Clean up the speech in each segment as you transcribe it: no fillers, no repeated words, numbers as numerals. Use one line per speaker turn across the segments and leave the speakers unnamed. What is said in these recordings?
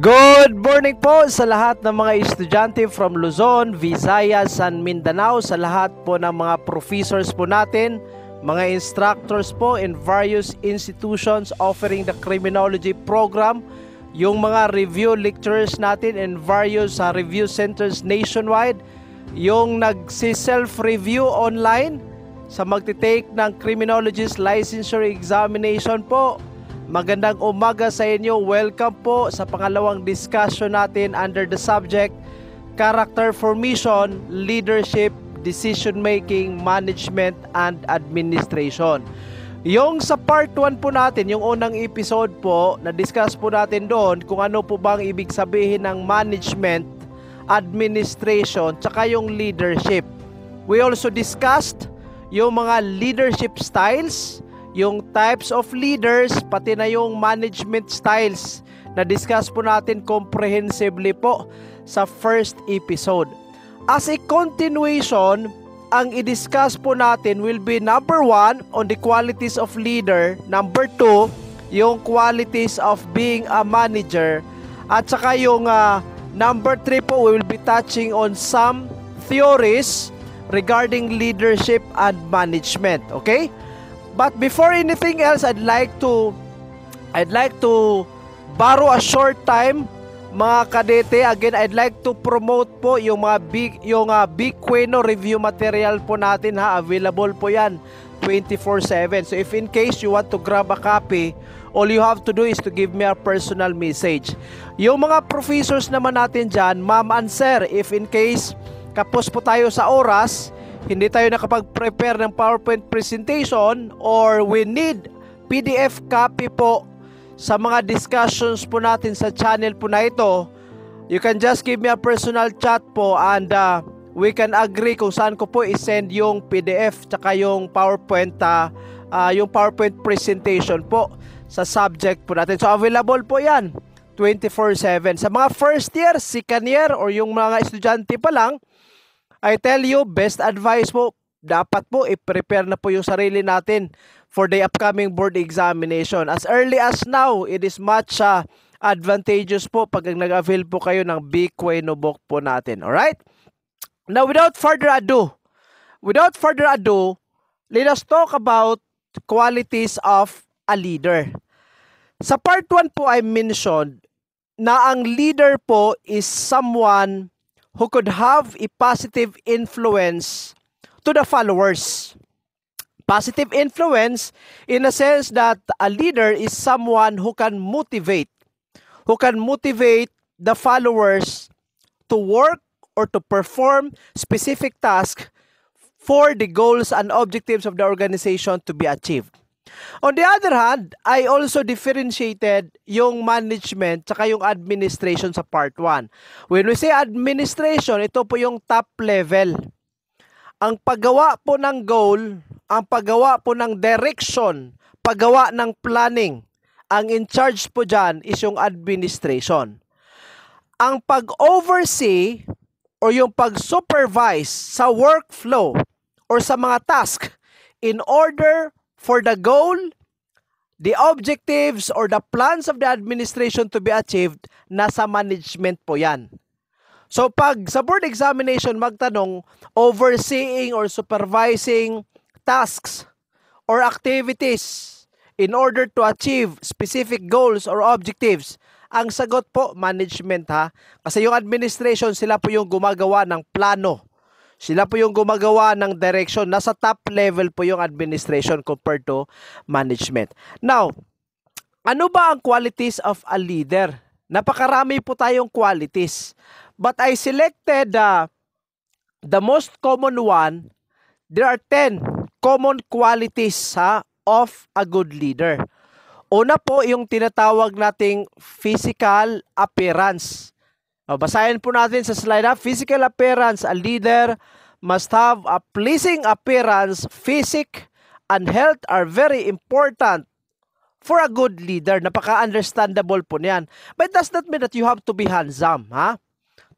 Good morning po sa lahat ng mga estudyante from Luzon, Visayas, and Mindanao, sa lahat po ng mga professors po natin, mga instructors po in various institutions offering the criminology program, yung mga review lecturers natin in various review centers nationwide, yung nagsi-self-review online sa magte-take ng criminologist licensure examination po. Magandang umaga sa inyo. Welcome po sa pangalawang discussion natin under the subject Character Formation, Leadership, Decision Making, Management, and Administration. Yung sa part 1 po natin, yung unang episode po, na-discuss po natin doon kung ano po bang ibig sabihin ng management, administration, tsaka yung leadership. We also discussed yung mga leadership styles, yung types of leaders, pati na yung management styles na discuss po natin comprehensively po sa first episode. As a continuation, ang i-discuss po natin will be number 1 on the qualities of leader, number 2 yung qualities of being a manager, at saka yung number 3 po, we will be touching on some theories regarding leadership and management. Okay? But before anything else, I'd like to borrow a short time, mga kadete. Again, I'd like to promote po yung mga Big Queno review material po natin, ha. Available po yan 24/7. So if in case you want to grab a copy, all you have to do is to give me a personal message. Yung mga professors naman natin dyan, ma'am and sir, if in case kapos po tayo sa oras, hindi tayo nakapag-prepare ng PowerPoint presentation, or we need PDF copy po sa mga discussions po natin sa channel po na ito, you can just give me a personal chat po, and we can agree kung saan ko po i-send yung PDF tsaka yung PowerPoint presentation po sa subject po natin. So available po yan 24/7. Sa mga first year, second year, or yung mga estudyante pa lang, I tell you, best advice po, dapat po i-prepare na po yung sarili natin for the upcoming board examination. As early as now, it is much advantageous po pag nag-avail po kayo ng Big Queno book po natin. Alright? Now, without further ado, let us talk about qualities of a leader. Sa part 1 po, I mentioned na ang leader po is someone who could have a positive influence to the followers. Positive influence in a sense that a leader is someone who can motivate the followers to work or to perform specific tasks for the goals and objectives of the organization to be achieved. On the other hand, I also differentiated yung management tsaka yung administration sa part 1. When we say administration, ito po yung top level. Ang paggawa po ng goal, ang paggawa po ng direction, paggawa ng planning, ang in charge po dyan is yung administration. Ang pag-oversee o yung pag-supervise sa workflow or sa mga task in order for the goal, the objectives, or the plans of the administration to be achieved, nasa management po yan. So pag sa board examination magtanong, overseeing or supervising tasks or activities in order to achieve specific goals or objectives, ang sagot po, management, ha. Kasi yung administration, sila po yung gumagawa ng plano. Sila po yung gumagawa ng direction. Nasa top level po yung administration compared to management. Now, ano ba ang qualities of a leader? Napakarami po tayong qualities. But I selected the most common one. There are 10 common qualities of a good leader. Una po yung tinatawag nating physical appearance. Basahin po natin sa slide, ha. Physical appearance. A leader must have a pleasing appearance. Physique and health are very important for a good leader. Napaka-understandable po niyan. But it does not mean that you have to be handsome, ha?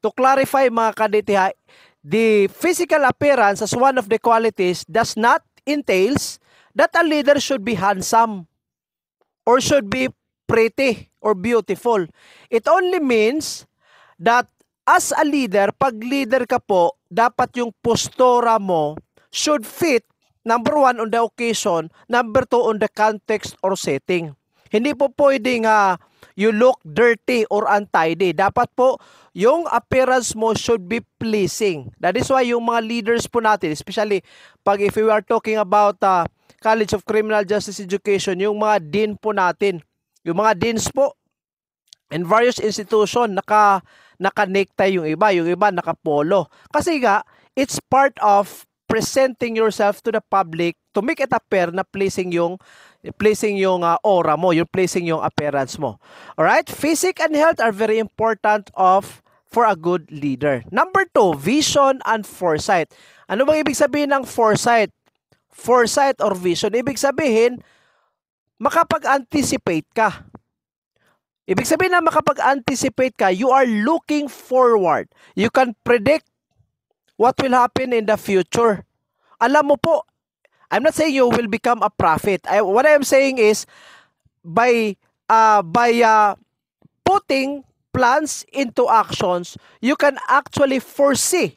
To clarify, mga kadete, ha, the physical appearance as one of the qualities does not entails that a leader should be handsome or should be pretty or beautiful. It only means that as a leader, pag leader ka po, dapat yung postura mo should fit, number one, on the occasion, number two, on the context or setting. Hindi po pwedeng you look dirty or untidy. Dapat po, yung appearance mo should be pleasing. That is why yung mga leaders po natin, especially pag if we are talking about College of Criminal Justice Education, yung mga dean po natin, yung mga deans po in various institution, naka-necktie yung iba naka-polo. Kasi nga, it's part of presenting yourself to the public to make it appear na pleasing yung aura mo, yung pleasing yung appearance mo. Alright? Physique and health are very important for a good leader. Number 2, vision and foresight. Ano bang ibig sabihin ng foresight? Foresight or vision? Ibig sabihin, makapag-anticipate ka. Ibig sabihin na makapag-anticipate ka, you are looking forward. You can predict what will happen in the future. Alam mo po, I'm not saying you will become a prophet. What I am saying is, by putting plans into actions, you can actually foresee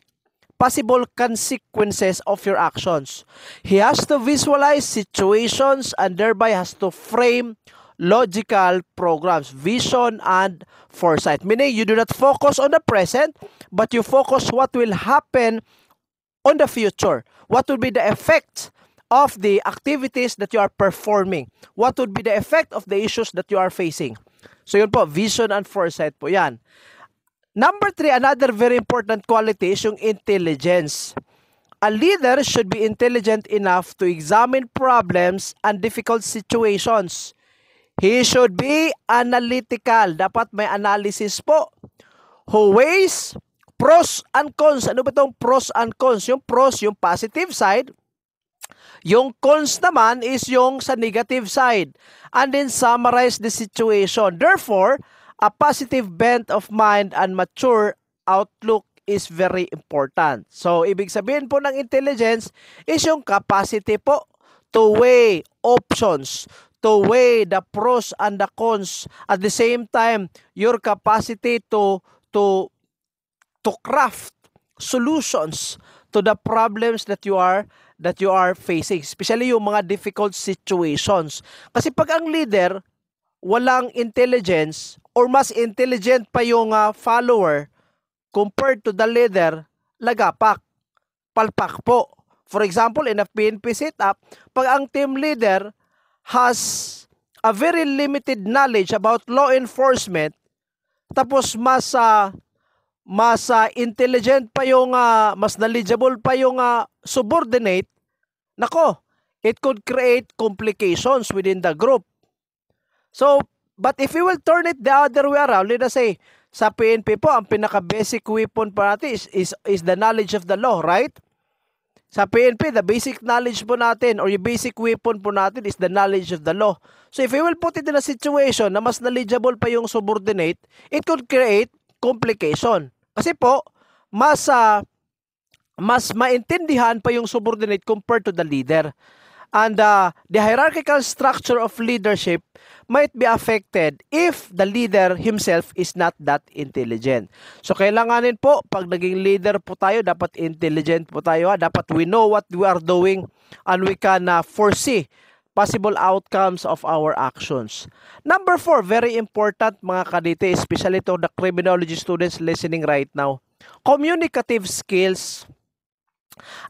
possible consequences of your actions. He has to visualize situations and thereby has to frame logical programs, vision and foresight. Meaning you do not focus on the present, but you focus what will happen on the future. What will be the effect of the activities that you are performing? What would be the effect of the issues that you are facing? So yun po, vision and foresight po yan. Number 3, another very important quality is yung intelligence. A leader should be intelligent enough to examine problems and difficult situations. He should be analytical. Dapat may analysis po. Who weighs pros and cons. Ano ba itong pros and cons? Yung pros, yung positive side. Yung cons naman is yung sa negative side. And then summarize the situation. Therefore, a positive bent of mind and mature outlook is very important. So, ibig sabihin po ng intelligence is yung capacity po to weigh options, to weigh the pros and the cons. At the same time, your capacity to craft solutions to the problems that you are facing, especially yung mga difficult situations. Kasi pag ang leader walang intelligence or mas intelligent pa yung follower compared to the leader, lagapak, palpak po. For example, in a PNP setup, pag ang team leader has a very limited knowledge about law enforcement, tapos mas intelligent pa yung, mas knowledgeable pa yung subordinate, nako, it could create complications within the group. So, but if you will turn it the other way around, let us say, sa PNP po, ang pinaka-basic weapon po natin is the knowledge of the law, right? Sa PNP, the basic knowledge po natin or yung basic weapon po natin is the knowledge of the law. So, if you will put it in a situation na mas knowledgeable pa yung subordinate, it could create complication. Kasi po, mas maintindihan pa yung subordinate compared to the leader. And the hierarchical structure of leadership might be affected if the leader himself is not that intelligent. So, kailanganin po, pag naging leader po tayo, dapat intelligent po tayo. Dapat we know what we are doing and we can foresee possible outcomes of our actions. Number 4, very important mga kadite, especially to the criminology students listening right now. Communicative skills.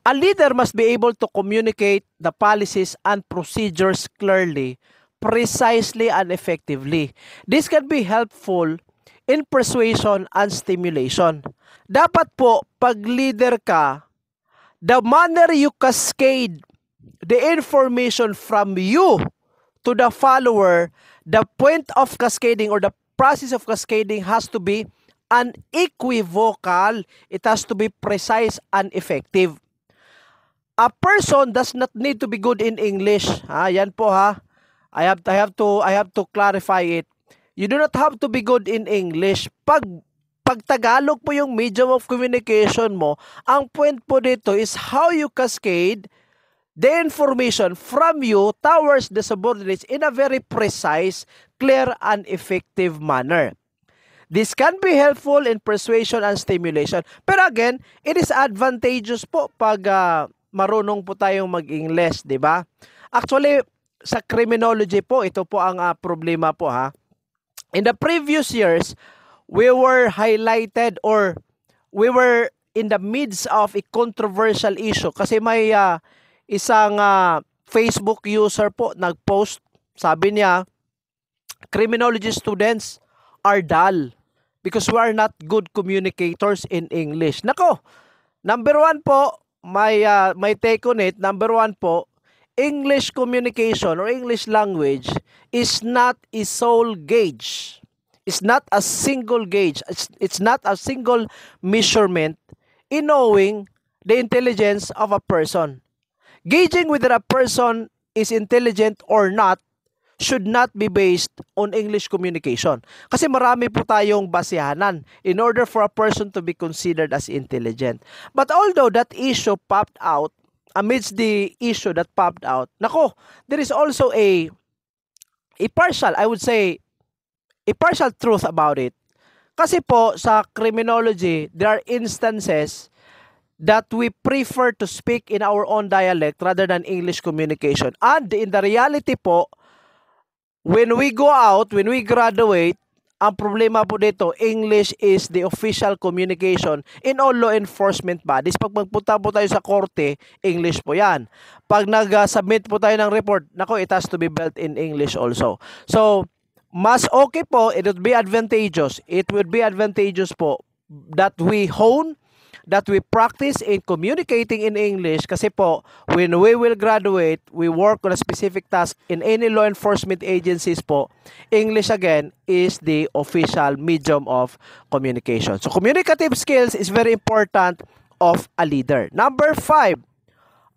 A leader must be able to communicate the policies and procedures clearly, precisely, and effectively. This can be helpful in persuasion and stimulation. Dapat po, pag leader ka, the manner you cascade the information from you to the follower, the point of cascading or the process of cascading has to be unequivocal. It has to be precise and effective. A person does not need to be good in English. Yan po ha. I have to clarify it. You do not have to be good in English. Pag Tagalog po yung medium of communication mo, ang point po dito is how you cascade the information from you towards the subordinates in a very precise, clear and effective manner. This can be helpful in persuasion and stimulation. Pero again, it is advantageous po pag marunong po tayong mag-English, di ba? Actually, sa criminology po, ito po ang problema po ha. In the previous years, we were highlighted or we were in the midst of a controversial issue kasi may isang Facebook user po nag-post, sabi niya, criminology students are dull because we are not good communicators in English. Nako, number one po, my take on it, number one po, English communication or English language is not a sole gauge. It's not a single gauge. It's not a single measurement in knowing the intelligence of a person. Gauging whether a person is intelligent or not should not be based on English communication. Kasi marami po tayong basihanan in order for a person to be considered as intelligent. But although that issue popped out, amidst the issue that popped out, nako, there is also a partial, I would say, a partial truth about it. Kasi po, sa criminology, there are instances that we prefer to speak in our own dialect rather than English communication. And in the reality po, when we go out, when we graduate, ang problema po dito, English is the official communication in all law enforcement bodies. Pag magpunta po tayo sa korte, English po yan. Pag nag-submit po tayo ng report, nako, it has to be built in English also. So, mas okay po, it would be advantageous. It would be advantageous po that we hone, that we practice in communicating in English kasi po, when we will graduate, we work on a specific task in any law enforcement agencies po, English again is the official medium of communication. So, communicative skills is very important of a leader. Number 5,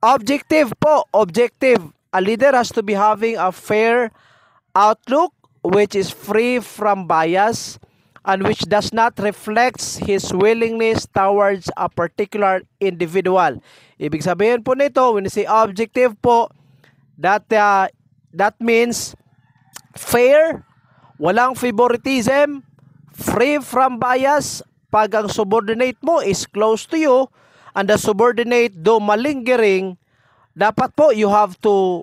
objective po, objective. A leader has to be having a fair outlook which is free from bias and which does not reflect his willingness towards a particular individual. Ibig sabihin po nito, when you say objective po, that means fair, walang favoritism, free from bias. Pag ang subordinate mo is close to you, and the subordinate do malingering, dapat po you have to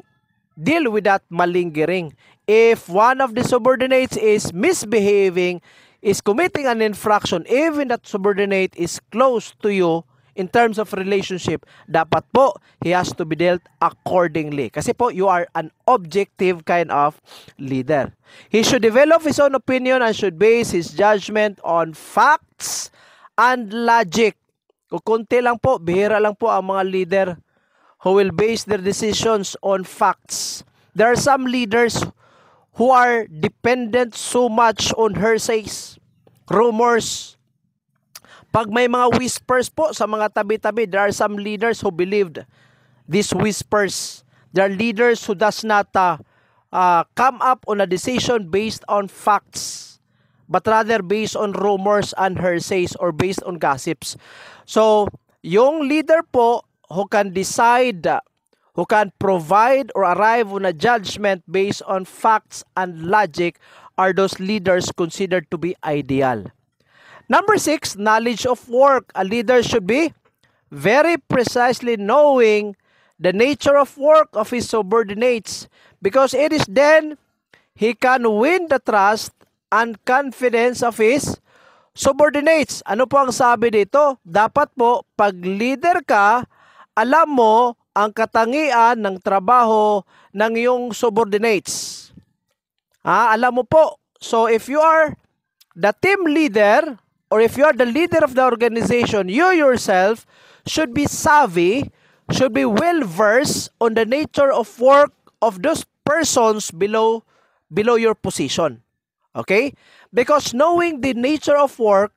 deal with that malingering. If one of the subordinates is misbehaving, is committing an infraction, even that subordinate is close to you in terms of relationship, dapat po, he has to be dealt accordingly. Kasi po, you are an objective kind of leader. He should develop his own opinion and should base his judgment on facts and logic. Kukunti lang po, bihira lang po ang mga leader who will base their decisions on facts. There are some leaders who are dependent so much on hearsays, rumors. Pag may mga whispers po sa mga tabi-tabi, there are some leaders who believed these whispers. There are leaders who does not come up on a decision based on facts, but rather based on rumors and hearsays or based on gossips. So, yung leader po who can decide, who can provide or arrive on a judgment based on facts and logic are those leaders considered to be ideal. Number 6, knowledge of work. A leader should be very precisely knowing the nature of work of his subordinates because it is then he can win the trust and confidence of his subordinates. Ano po ang sabi dito? Dapat po, pag leader ka, alam mo ang katangian ng trabaho ng iyong subordinates. Alam mo po. So if you are the team leader or if you are the leader of the organization, you yourself should be savvy, should be well-versed on the nature of work of those persons below your position. Okay? Because knowing the nature of work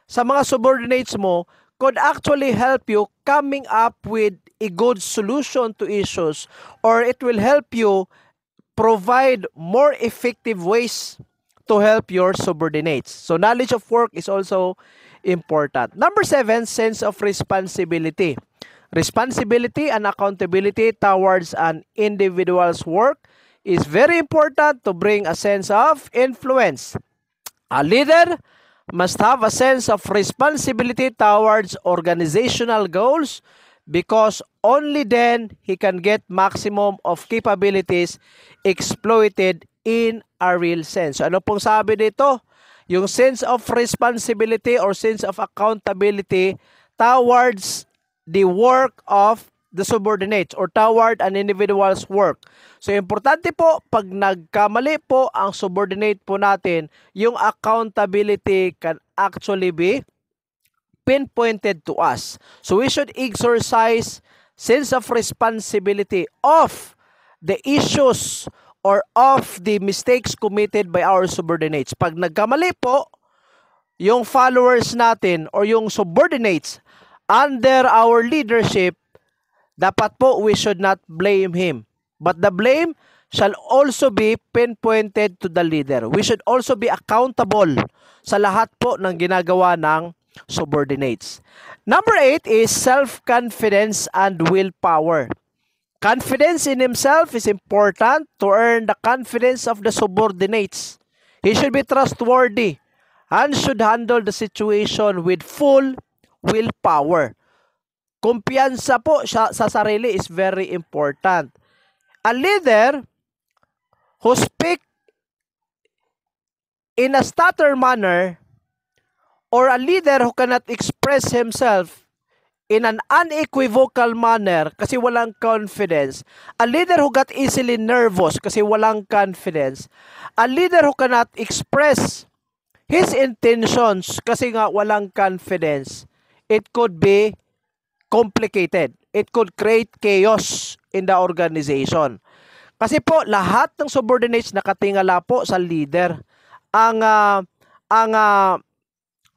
sa mga subordinates mo could actually help you coming up with a good solution to issues, or it will help you provide more effective ways to help your subordinates. So knowledge of work is also important. Number 7, sense of responsibility. Responsibility and accountability towards an individual's work is very important to bring a sense of influence. A leader must have a sense of responsibility towards organizational goals because only then he can get maximum of capabilities exploited in a real sense. Ano pong sabi dito? Yung sense of responsibility or sense of accountability towards the work of the subordinates or toward an individual's work. So, importante po, pag nagkamali po ang subordinate po natin, yung accountability can actually be pinpointed to us. So, we should exercise sense of responsibility of the issues or of the mistakes committed by our subordinates. Pag nagkamali po, yung followers natin or yung subordinates under our leadership, dapat po we should not blame him. But the blame shall also be pinpointed to the leader. We should also be accountable sa lahat po ng ginagawa ng subordinates. Number 8 is self-confidence and willpower. Confidence in himself is important to earn the confidence of the subordinates. He should be trustworthy and should handle the situation with full willpower. Kumpiyansa po siya sa sarili is very important. A leader who speaks in a stutter manner or a leader who cannot express himself in an unequivocal manner kasi walang confidence, a leader who got easily nervous kasi walang confidence, a leader who cannot express his intentions kasi nga walang confidence, it could be complicated. It could create chaos in the organization. Kasi po, lahat ng subordinates nakatingala po sa leader.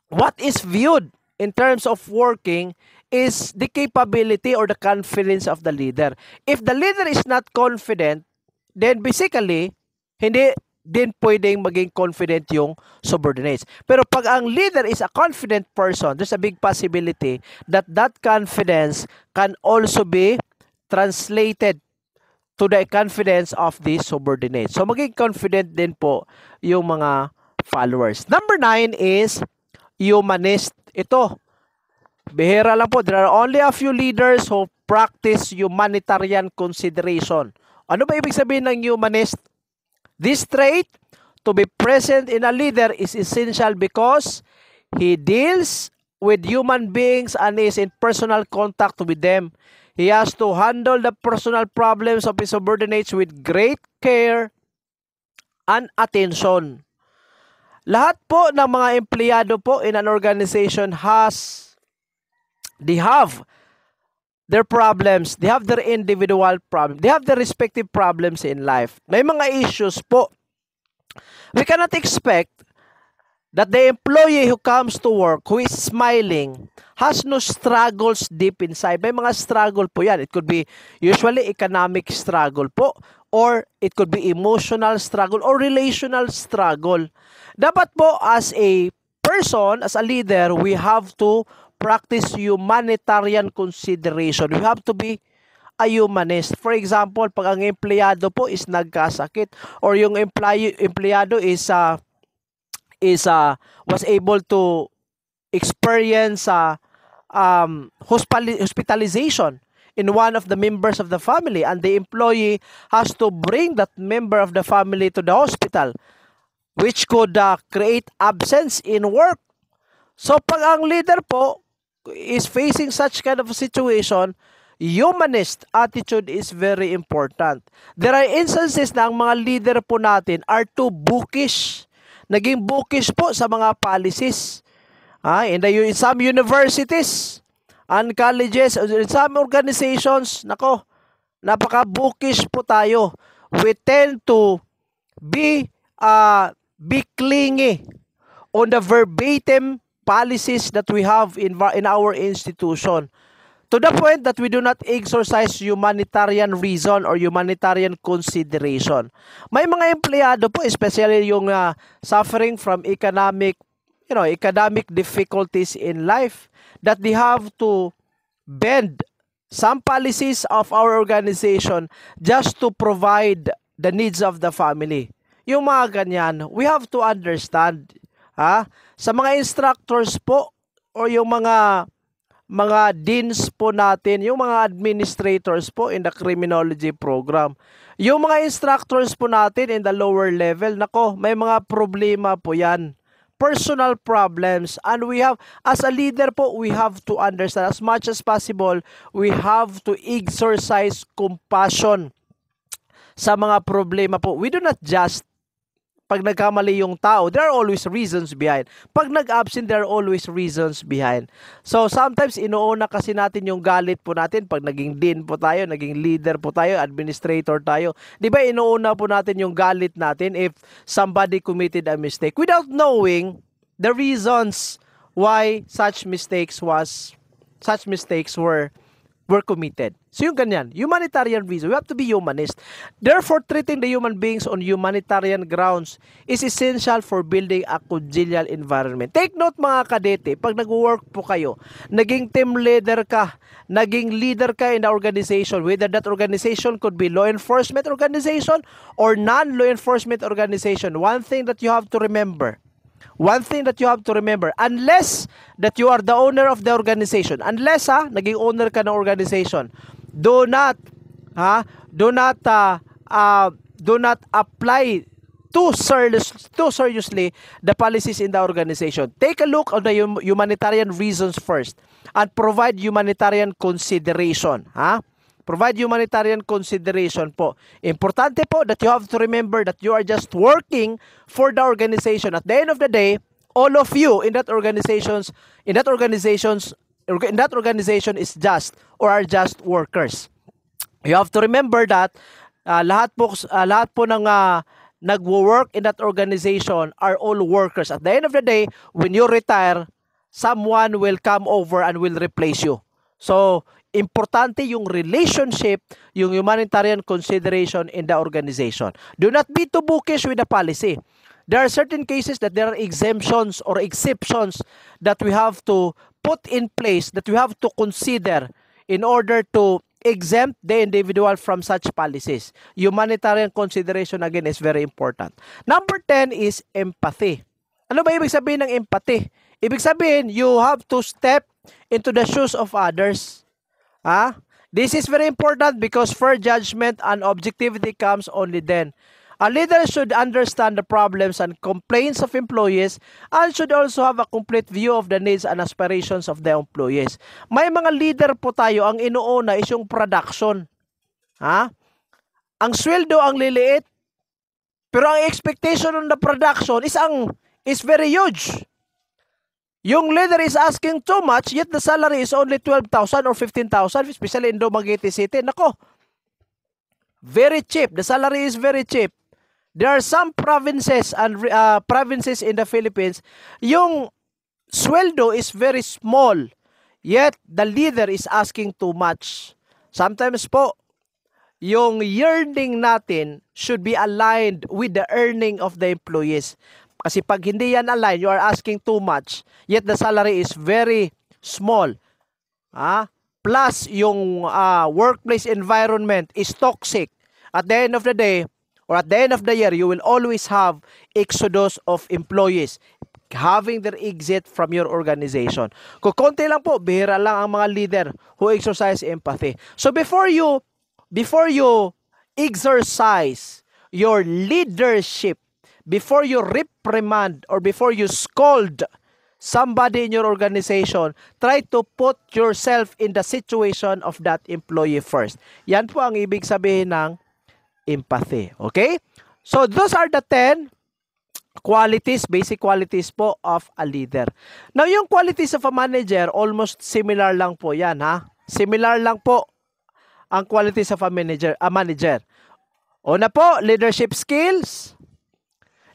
What is viewed in terms of working is the capability or the confidence of the leader. If the leader is not confident, then basically, hindi din pwedeng maging confident yung subordinates. Pero pag ang leader is a confident person, there's a big possibility that that confidence can also be translated to the confidence of the subordinates. So maging confident din po yung mga followers. Number 9 is humanist. Ito, bihira lang po. There are only a few leaders who practice humanitarian consideration. Ano ba ibig sabihin ng humanist? This trait to be present in a leader is essential because he deals with human beings and is in personal contact with them. He has to handle the personal problems of his subordinates with great care and attention. Lahat po ng mga empleyado po in an organization they have their problems, they have their individual problems, they have their respective problems in life. May mga issues po. We cannot expect that the employee who comes to work, who is smiling, has no struggles deep inside. May mga struggle po yan. It could be usually economic struggle po, or it could be emotional struggle or relational struggle. Dapat po as a person, as a leader, we have to practice humanitarian consideration. We have to be a humanist. For example, pag ang empleyado po is nagkasakit or yung empleyado was able to experience hospitalization in one of the members of the family, and the employee has to bring that member of the family to the hospital, which could create absence in work. So pag ang leader po is facing such kind of a situation, humanist attitude is very important. There are instances na ang mga leader po natin are too bookish. Naging bookish po sa mga policies. In some universities and colleges, in some organizations, napaka-bookish po tayo. We tend to be clingy on the verbatim policies that we have in our institution, to the point that we do not exercise humanitarian reason or humanitarian consideration. May mga empleyado po, especially yung suffering from economic difficulties in life, that they have to bend some policies of our organization just to provide the needs of the family. Yung mga ganyan, we have to understand. Sa mga instructors po, o yung mga deans po natin, yung mga administrators po in the criminology program. Yung mga instructors po natin in the lower level, nako, may mga problema po yan. Personal problems, and we have, as a leader po, we have to understand as much as possible, we have to exercise compassion sa mga problema po. We do not just, pag nagkamali yung tao, there are always reasons behind. Pag nag-absent, there are always reasons behind. So sometimes inuuna kasi natin yung galit po natin pag naging dean po tayo, naging leader po tayo, administrator tayo. Di ba inuuna po natin yung galit natin if somebody committed a mistake without knowing the reasons why such mistakes were committed. So yung ganyan, humanitarian reason. We have to be humanist. Therefore, treating the human beings on humanitarian grounds is essential for building a congenial environment. Take note mga kadete, pag nag-work po kayo, naging team leader ka, naging leader ka in the organization, whether that organization could be law enforcement organization or non-law enforcement organization, one thing that you have to remember, unless that you are the owner of the organization, unless naging owner ka ng organization, do not apply too seriously the policies in the organization. Take a look at the humanitarian reasons first and provide humanitarian consideration. Provide humanitarian consideration po. Importante po that you have to remember that you are just working for the organization. At the end of the day, all of you in that organization is just or are just workers. You have to remember that lahat po ng nagwo-work in that organization are all workers. At the end of the day, when you retire, someone will come over and will replace you. So, importante yung relationship, yung humanitarian consideration in the organization. Do not be too bookish with the policy. There are certain cases that there are exemptions or exceptions that we have to put in place, that we have to consider in order to exempt the individual from such policies. Humanitarian consideration, again, is very important. Number 10 is empathy. Ano ba ibig sabihin ng empathy? Ibig sabihin, you have to step into the shoes of others. This is very important because fair judgment and objectivity comes only then. A leader should understand the problems and complaints of employees and should also have a complete view of the needs and aspirations of the employees. May mga leader po tayo, ang inuuna is yung production. Ang sweldo ang liliit, pero ang expectation on the production is very huge. Yung leader is asking too much, yet the salary is only 12,000 or 15,000, especially in Dumaguete City. Nako, very cheap. The salary is very cheap. There are some provinces and provinces in the Philippines, yung sweldo is very small, yet the leader is asking too much. Sometimes po, yung yearning natin should be aligned with the earning of the employees. Kasi pag hindi yan aligned, you are asking too much, yet the salary is very small. Plus, yung workplace environment is toxic. At the end of the day, or at the end of the year, you will always have exodus of employees having their exit from your organization. Kung konti lang po, bihira lang ang mga leader who exercise empathy. So before you exercise your leadership, before you reprimand or before you scold somebody in your organization, try to put yourself in the situation of that employee first. Yan po ang ibig sabihin ng empathy. Okay? So those are the 10 qualities, basic qualities po of a leader. Now, yung qualities of a manager, almost similar lang po yan, Similar lang po ang qualities of a manager. Una po, leadership skills.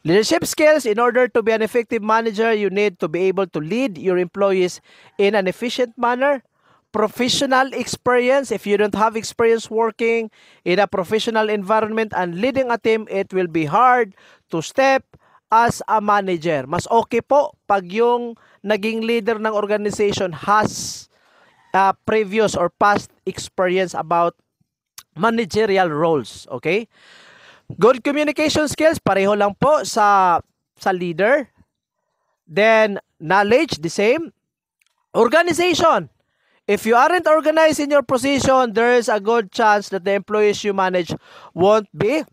Leadership skills, in order to be an effective manager, you need to be able to lead your employees in an efficient manner. Professional experience, if you don't have experience working in a professional environment and leading a team, it will be hard to step as a manager. Mas okay po pag yung naging leader ng organization has previous or past experience about managerial roles. Okay? Good communication skills, pareho lang po sa leader. Then, knowledge, the same. Organization. If you aren't organized in your position, there is a good chance that the employees you manage won't be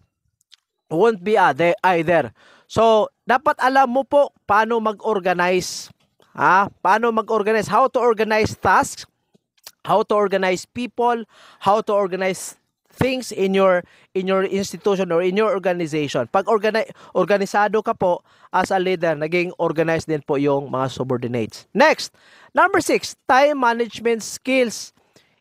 either. So, dapat alam mo po paano mag-organize. Paano mag-organize, how to organize tasks, how to organize people, how to organize things in your institution or in your organization. Pag organisado ka po as a leader, naging organized din po yung mga subordinates. Next, number 6, time management skills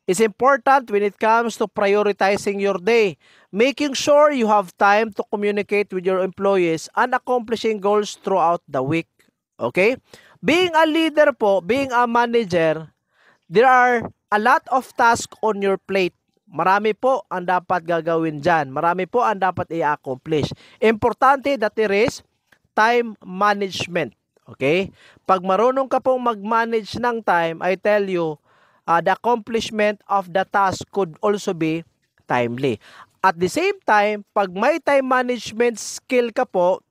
is important when it comes to prioritizing your day, making sure you have time to communicate with your employees and accomplishing goals throughout the week. Okay? Being a leader po, being a manager, there are a lot of tasks on your plate. Marami po ang dapat gagawin dyan. Marami po ang dapat i-accomplish. Importante that there is time management. Okay? Pag marunong ka pong mag-manage ng time, I tell you, the accomplishment of the task could also be timely. At the same time, pag may time management skill ka po,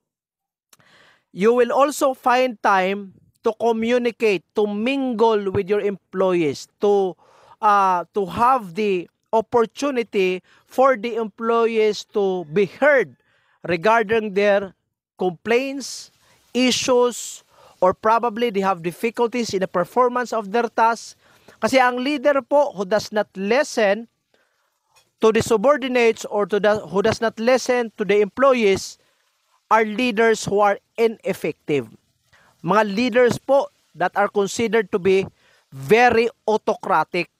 you will also find time to communicate, to mingle with your employees, to have the opportunity for the employees to be heard regarding their complaints, issues, or probably they have difficulties in the performance of their tasks. Kasi ang leader po who does not listen to the subordinates or who does not listen to the employees are leaders who are ineffective. Mga leaders po that are considered to be very autocratic.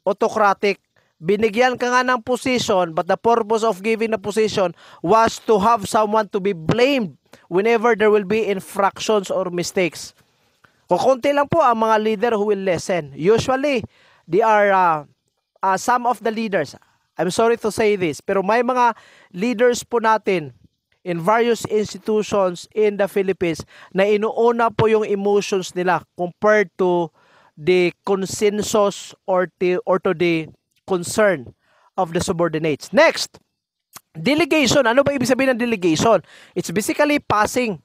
Autocratic. Binigyan ka nga ng position, but the purpose of giving the position was to have someone to be blamed whenever there will be infractions or mistakes. Kukunti lang po ang mga leader who will listen. Usually, they are some of the leaders. I'm sorry to say this, pero may mga leaders po natin in various institutions in the Philippines na inuuna po yung emotions nila compared to the consensus or to the concern of the subordinates. Next, delegation. Ano ba ibig sabihin ng delegation? It's basically passing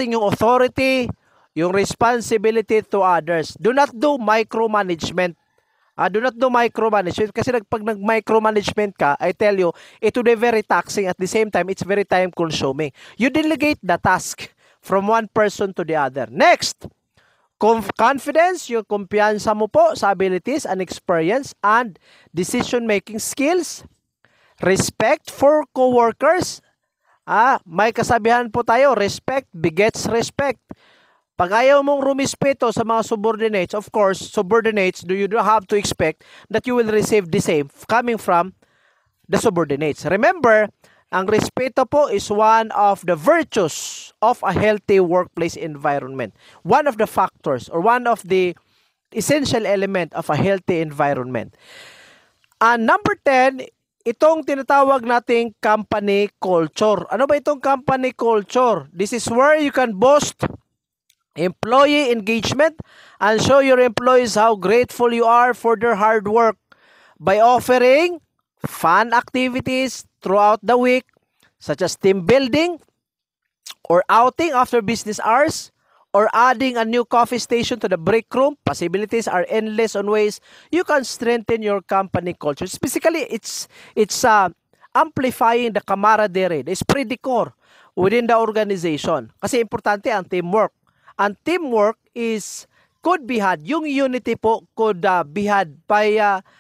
yung authority, yung responsibility to others. Do not do micromanagement. Do not do micromanagement kasi pag nag-micromanagement ka, I tell you, it will be very taxing. At the same time, it's very time consuming. You delegate the task from one person to the other. Next, confidence, yung kumpiyansa mo po sa abilities and experience and decision-making skills. Respect for co-workers. May kasabihan po tayo, respect begets respect. Pag ayaw mong rumispeto sa mga subordinates, of course, subordinates, you do have to expect that you will receive the same coming from the subordinates. Remember, ang respeto po is one of the virtues of a healthy workplace environment. One of the factors or one of the essential element of a healthy environment. And number 10, itong tinatawag nating company culture. Ano ba itong company culture? This is where you can boast employee engagement and show your employees how grateful you are for their hard work by offering fun activities throughout the week such as team building or outing after business hours or adding a new coffee station to the break room. Possibilities are endless on ways you can strengthen your company culture. Basically, it's amplifying the camaraderie, the esprit de corps within the organization. Kasi importante ang teamwork. And teamwork could be had, yung unity po could be had by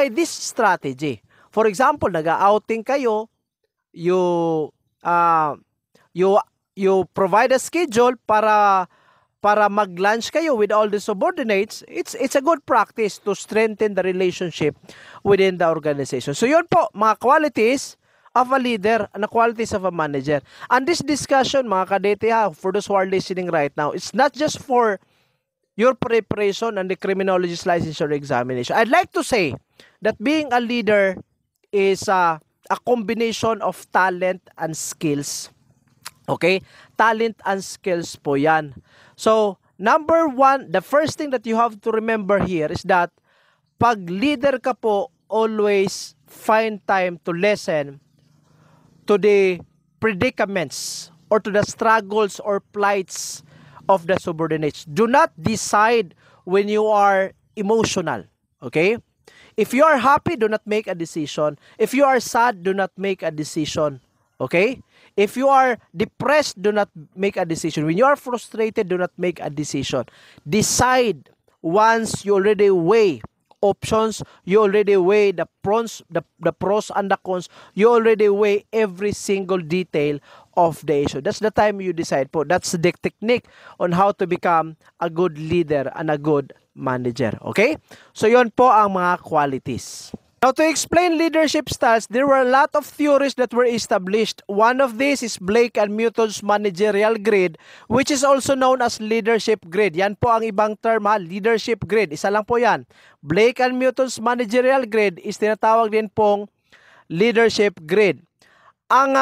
this strategy. For example, nag-outing kayo, you provide a schedule para mag-lunch kayo with all the subordinates. It's a good practice to strengthen the relationship within the organization. So yun po, mga qualities of a leader and the qualities of a manager. And this discussion, mga kadete for those who are listening right now, it's not just for your preparation and the criminologist licensure examination. I'd like to say that being a leader is a combination of talent and skills. Okay? Talent and skills po yan. So, number 1, the first thing that you have to remember here is that pag leader ka po, always find time to listen to the predicaments or to the struggles or plights of the subordinates. Do not decide when you are emotional. Okay? If you are happy, do not make a decision. If you are sad, do not make a decision. Okay? If you are depressed, do not make a decision. When you are frustrated, do not make a decision. Decide once you already weigh options, you already weigh the pros and the cons, you already weigh every single detail of the issue. That's the time you decide po. That's the technique on how to become a good leader and a good manager. Okay? So yon po ang mga qualities. Now, to explain leadership styles, there were a lot of theories that were established. One of these is Blake and Newton's managerial grid, which is also known as leadership grid. Yan po ang ibang term ha, leadership grid. Isa lang po yan. Blake and Newton's managerial grid is tinatawag din pong leadership grid. Ang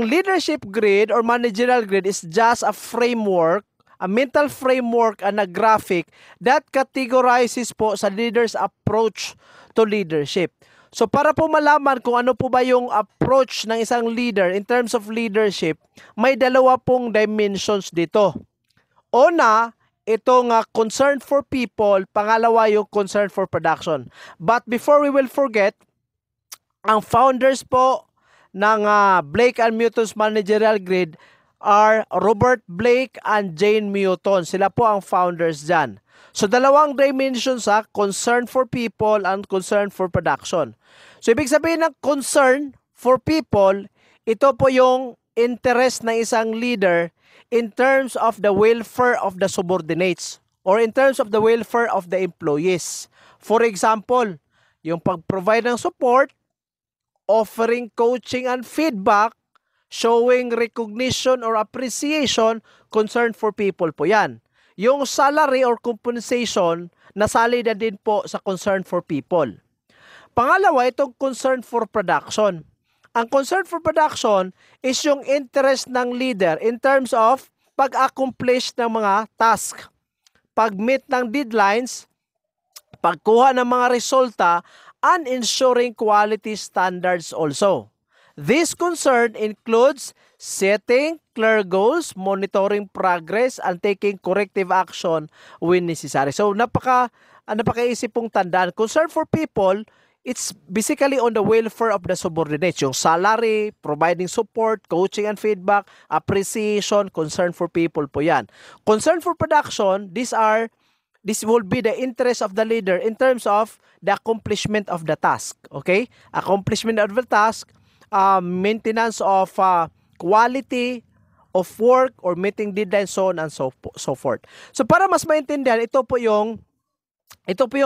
leadership grid or managerial grid is just a framework, a mental framework and a graphic that categorizes po sa leader's approach to leadership. So para po malaman kung ano po ba yung approach ng isang leader in terms of leadership, may dalawa pong dimensions dito. Una, itong concern for people, pangalawa yung concern for production. But before we will forget, ang founders po ng Blake and Newton's managerial grid are Robert Blake and Jane Newton. Sila po ang founders dyan. So, dalawang dimensions concern for people and concern for production. So, ibig sabihin ng concern for people, ito po yung interest ng isang leader in terms of the welfare of the subordinates or in terms of the welfare of the employees. For example, yung pag-provide ng support, offering coaching and feedback, showing recognition or appreciation, concern for people po yan. Yung salary or compensation, nasali na din po sa concern for people. Pangalawa, itong concern for production. Ang concern for production is yung interest ng leader in terms of pag-accomplish ng mga task, pag-meet ng deadlines, pagkuha ng mga resulta, and ensuring quality standards also. This concern includes setting clear goals, monitoring progress, and taking corrective action when necessary. So, napakaisip pong tandaan. Concern for people, it's basically on the welfare of the subordinates. Yung salary, providing support, coaching and feedback, appreciation, concern for people po yan. Concern for production, this will be the interest of the leader in terms of the accomplishment of the task. Okay? Accomplishment of the task, maintenance of quality of work or meeting deadlines, so on and so forth. So para mas maintindihan, ito po yung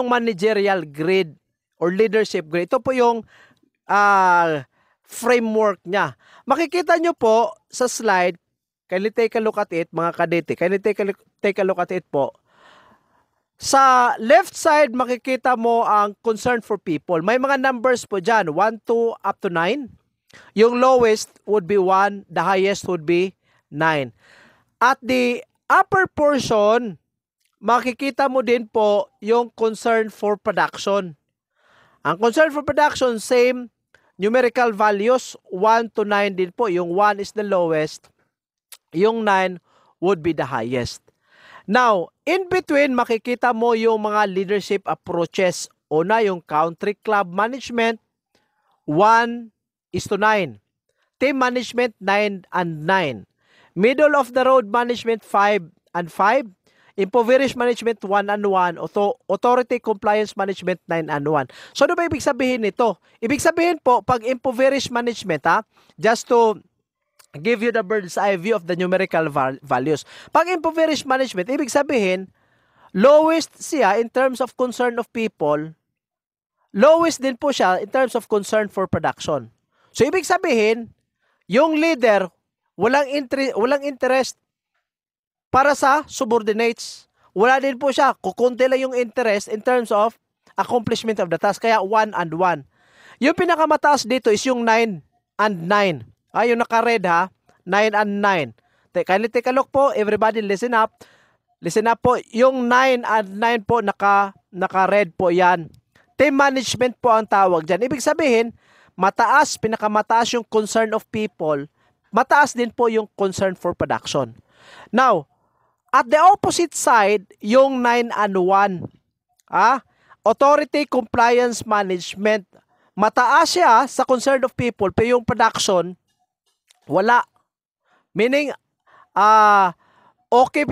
managerial grid or leadership grid. Ito po yung framework niya. Makikita nyo po sa slide, kindly take a look at it, mga kadete. Kindly take a look at it po. Sa left side, makikita mo ang concern for people. May mga numbers po dyan, 1, 2, up to 9. Yung lowest would be 1, the highest would be 9. At the upper portion, makikita mo din po yung concern for production. Ang concern for production, same numerical values, 1 to 9 din po. Yung 1 is the lowest, yung 9 would be the highest. Now, in between, makikita mo yung mga leadership approaches. Una, yung country club management, 1:9. Team management, 9 and 9. Middle of the road management, 5 and 5. Impoverished management, 1 and 1. Authority compliance management, 9 and 1. So, ano ba ibig sabihin nito? Ibig sabihin po, pag impoverished management, just to give you the bird's eye view of the numerical values. Pag impoverished management, ibig sabihin, lowest siya in terms of concern of people, lowest din po siya in terms of concern for production. So, ibig sabihin, yung leader, walang interest para sa subordinates. Wala din po siya. Kukunti lang yung interest in terms of accomplishment of the task. Kaya 1 and 1. Yung pinakamataas dito is yung 9 and 9. Yung naka-red 9 and 9. Kindly take a look po. Everybody listen up. Listen up po. Yung 9 and 9 po, naka-red po yan. Team management po ang tawag dyan. Ibig sabihin, mataas, pinakamataas yung concern of people, mataas din po yung concern for production. Now, at the opposite side, yung 9 and 1, authority compliance management, mataas siya sa concern of people, pero yung production, wala. Meaning, okay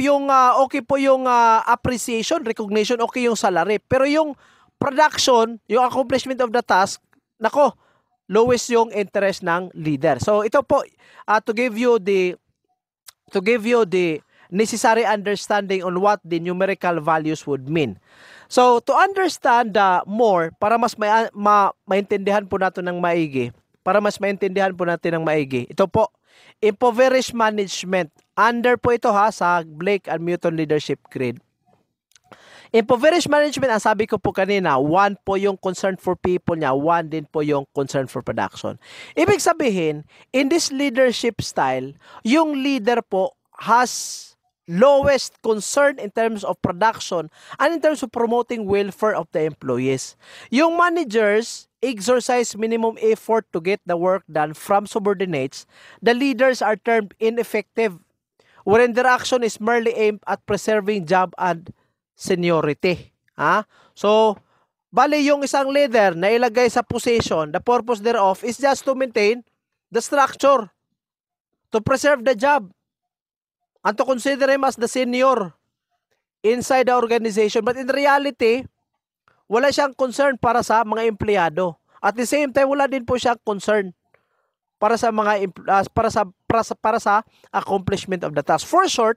po yung appreciation, recognition, okay yung salary, pero yung production, yung accomplishment of the task, nako, lowest yung interest ng leader. So ito po to give you the necessary understanding on what the numerical values would mean. So to understand more, para mas maintindihan po natin ng maigi, ito po, impoverished management. Under po ito sa Blake and Newton Leadership Grid. Impoverished management, ang sabi ko po kanina, 1 po yung concern for people niya, 1 din po yung concern for production. Ibig sabihin, in this leadership style, yung leader po has lowest concern in terms of production and in terms of promoting welfare of the employees. Yung managers exercise minimum effort to get the work done from subordinates. The leaders are termed ineffective, wherein their action is merely aimed at preserving job and seniority. So, bali yung isang leader na ilagay sa position, the purpose thereof is just to maintain the structure, to preserve the job, and to consider him as the senior inside the organization. But in reality, wala siyang concern para sa mga empleyado. At the same time, wala din po siyang concern para sa mga para sa accomplishment of the task. For short,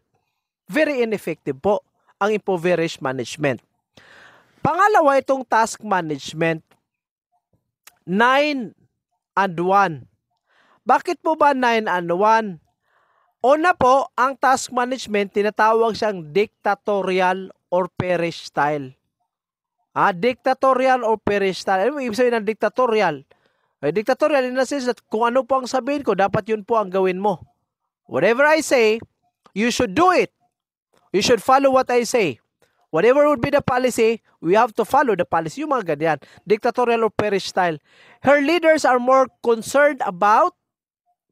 very ineffective po ang impoverished management. Pangalawa, itong task management, 9 and 1. Bakit po ba 9 and 1? Una po, ang task management, tinatawag siyang dictatorial or perish style. Dictatorial or perish style. Ano ibig sabihin ng dictatorial? Dictatorial in the sense that kung ano po ang sabihin ko, dapat yun po ang gawin mo. Whatever I say, you should do it. You should follow what I say. Whatever would be the policy, we have to follow the policy. Yung mga ganyan. Dictatorial or perish style. Her leaders are more concerned about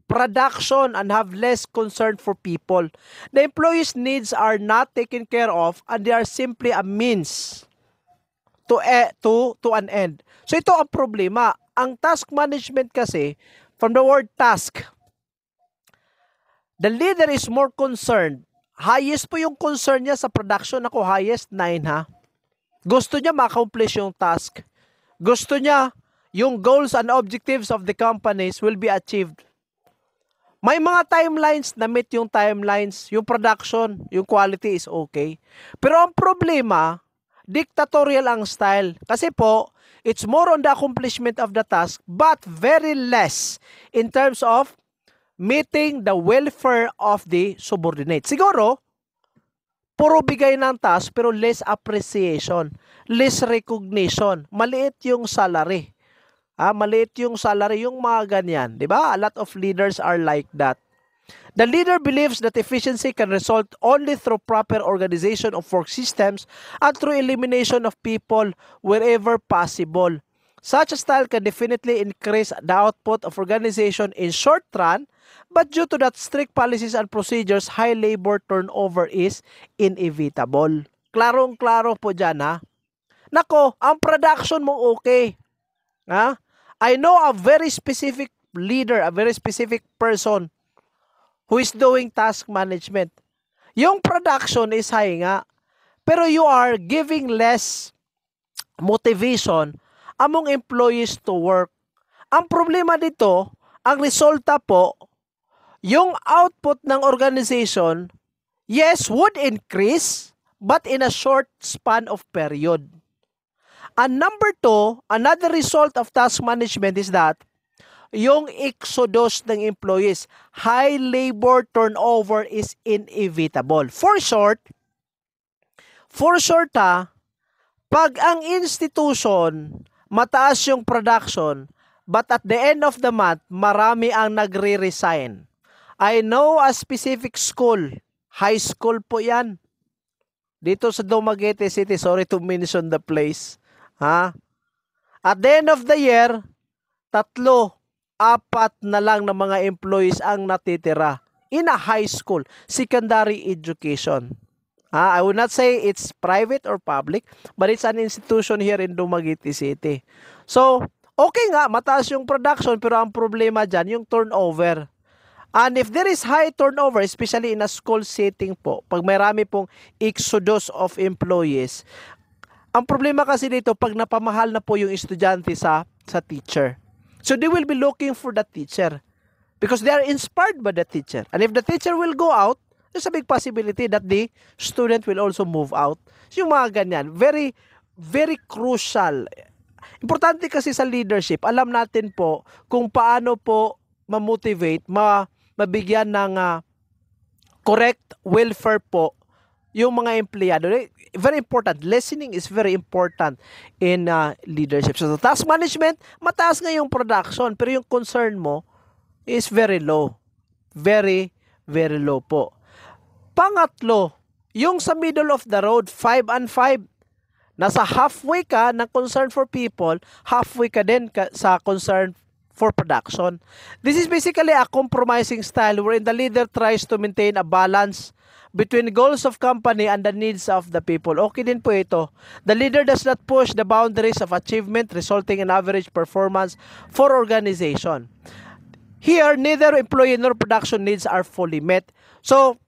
production and have less concern for people. The employees' needs are not taken care of and they are simply a means to an end. So ito ang problema. Ang task management kasi, from the word task, the leader is more concerned. Highest po yung concern niya sa production. Ako, highest 9 Gusto niya ma-accomplish yung task. Gusto niya yung goals and objectives of the companies will be achieved. May mga timelines, na-meet yung timelines, yung production, yung quality is okay. Pero ang problema, dictatorial ang style. Kasi po, it's more on the accomplishment of the task, but very less in terms of meeting the welfare of the subordinate. Siguro, puro bigay ng task, pero less appreciation, less recognition, maliit yung salary. Maliit yung salary, yung mga ganyan. Diba? A lot of leaders are like that. The leader believes that efficiency can result only through proper organization of work systems and through elimination of people wherever possible. Such a style can definitely increase the output of organization in short run, but due to that strict policies and procedures, high labor turnover is inevitable. Klarong-klaro po dyan, Nako, ang production mo okay. I know a very specific leader, a very specific person who is doing task management. Yung production is high nga, pero you are giving less motivation among employees to work. Ang problema dito, ang resulta po, yung output ng organization, yes, would increase, but in a short span of period. And number 2, another result of task management is that yung exodus ng employees, high labor turnover is inevitable. For short, pag ang institution, mataas yung production, but at the end of the month, marami ang nagre-resign. I know a specific school, high school po yan. Dito sa Dumaguete City, sorry to mention the place. At the end of the year, 3, 4 na lang ng mga employees ang natitira in a high school, secondary education. I would not say it's private or public, but it's an institution here in Dumaguete City. So, okay nga, mataas yung production, pero ang problema dyan, yung turnover. And if there is high turnover, especially in a school setting po, pag may rami pong exodus of employees, ang problema kasi dito, pag napamahal na po yung estudyante sa teacher. So they will be looking for the teacher because they are inspired by the teacher. And if the teacher will go out, there's a big possibility that the student will also move out. So yung mga ganyan, very, very crucial. Importante kasi sa leadership, alam natin po kung paano po ma-motivate, mabigyan ng correct welfare po yung mga empleyado. Very important. Listening is very important in leadership. So, task management, mataas nga yung production, pero yung concern mo is very low. Very, very low po. Pangatlo, yung sa middle of the road, 5 and 5, nasa halfway ka ng concern for people, halfway ka din sa concern for production. This is basically a compromising style wherein the leader tries to maintain a balance between goals of company and the needs of the people. Okay din po ito. The leader does not push the boundaries of achievement resulting in average performance for organization. Here, neither employee nor production needs are fully met. So,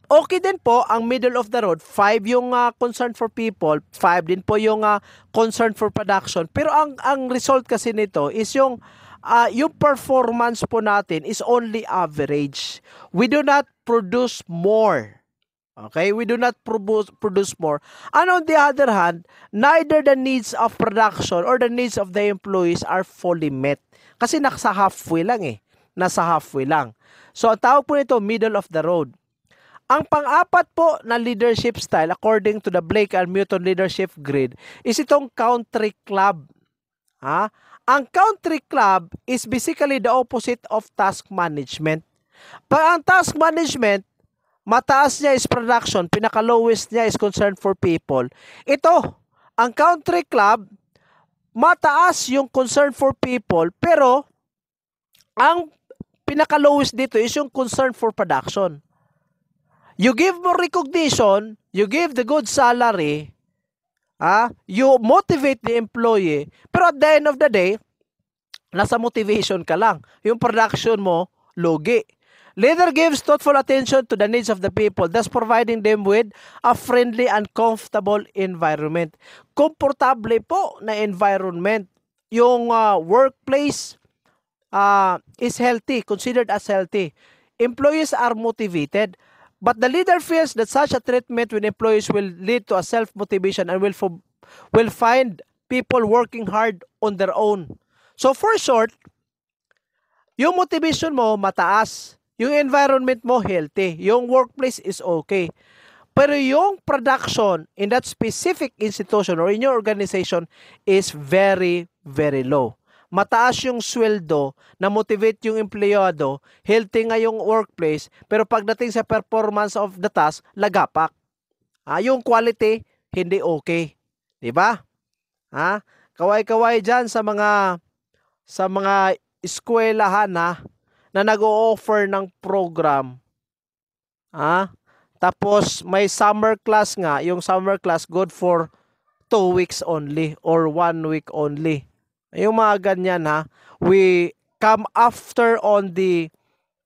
okay din po ang middle of the road. 5 yung concern for people, 5 din po yung concern for production. Pero ang result kasi nito is yung performance po natin is only average. We do not produce more. Okay? We do not produce more. And on the other hand, neither the needs of production or the needs of the employees are fully met. Kasi nasa halfway lang eh. Nasa halfway lang. So, ang tawag po nito, middle of the road. Ang pang-apat po na leadership style according to the Blake and Newton leadership grid is itong country club. Ang country club is basically the opposite of task management. Pag ang task management, mataas niya is production, pinaka-lowest niya is concern for people. Ito, ang country club, mataas yung concern for people, pero ang pinaka-lowest dito is yung concern for production. You give more recognition, you give the good salary, you motivate the employee, pero at the end of the day, nasa motivation ka lang. Yung production mo, logi. Leader gives thoughtful attention to the needs of the people, thus providing them with a friendly and comfortable environment. Komportable po na environment. Yung workplace is healthy, considered as healthy. Employees are motivated. But the leader feels that such a treatment with employees will lead to a self-motivation and will find people working hard on their own. So for short, yung motivation mo mataas, yung environment mo healthy, yung workplace is okay. Pero yung production in that specific institution or in your organization is very, very low. Mataas yung sweldo, na-motivate yung empleyado, healthy nga yung workplace, pero pagdating sa performance of the task, lagapak. Yung quality, hindi okay. Diba? Kaway-kaway dyan sa mga eskwelahan na nag-o-offer ng program. Tapos may summer class nga, yung summer class good for 2 weeks only or 1 week only. Yung mga ganyan we come after on the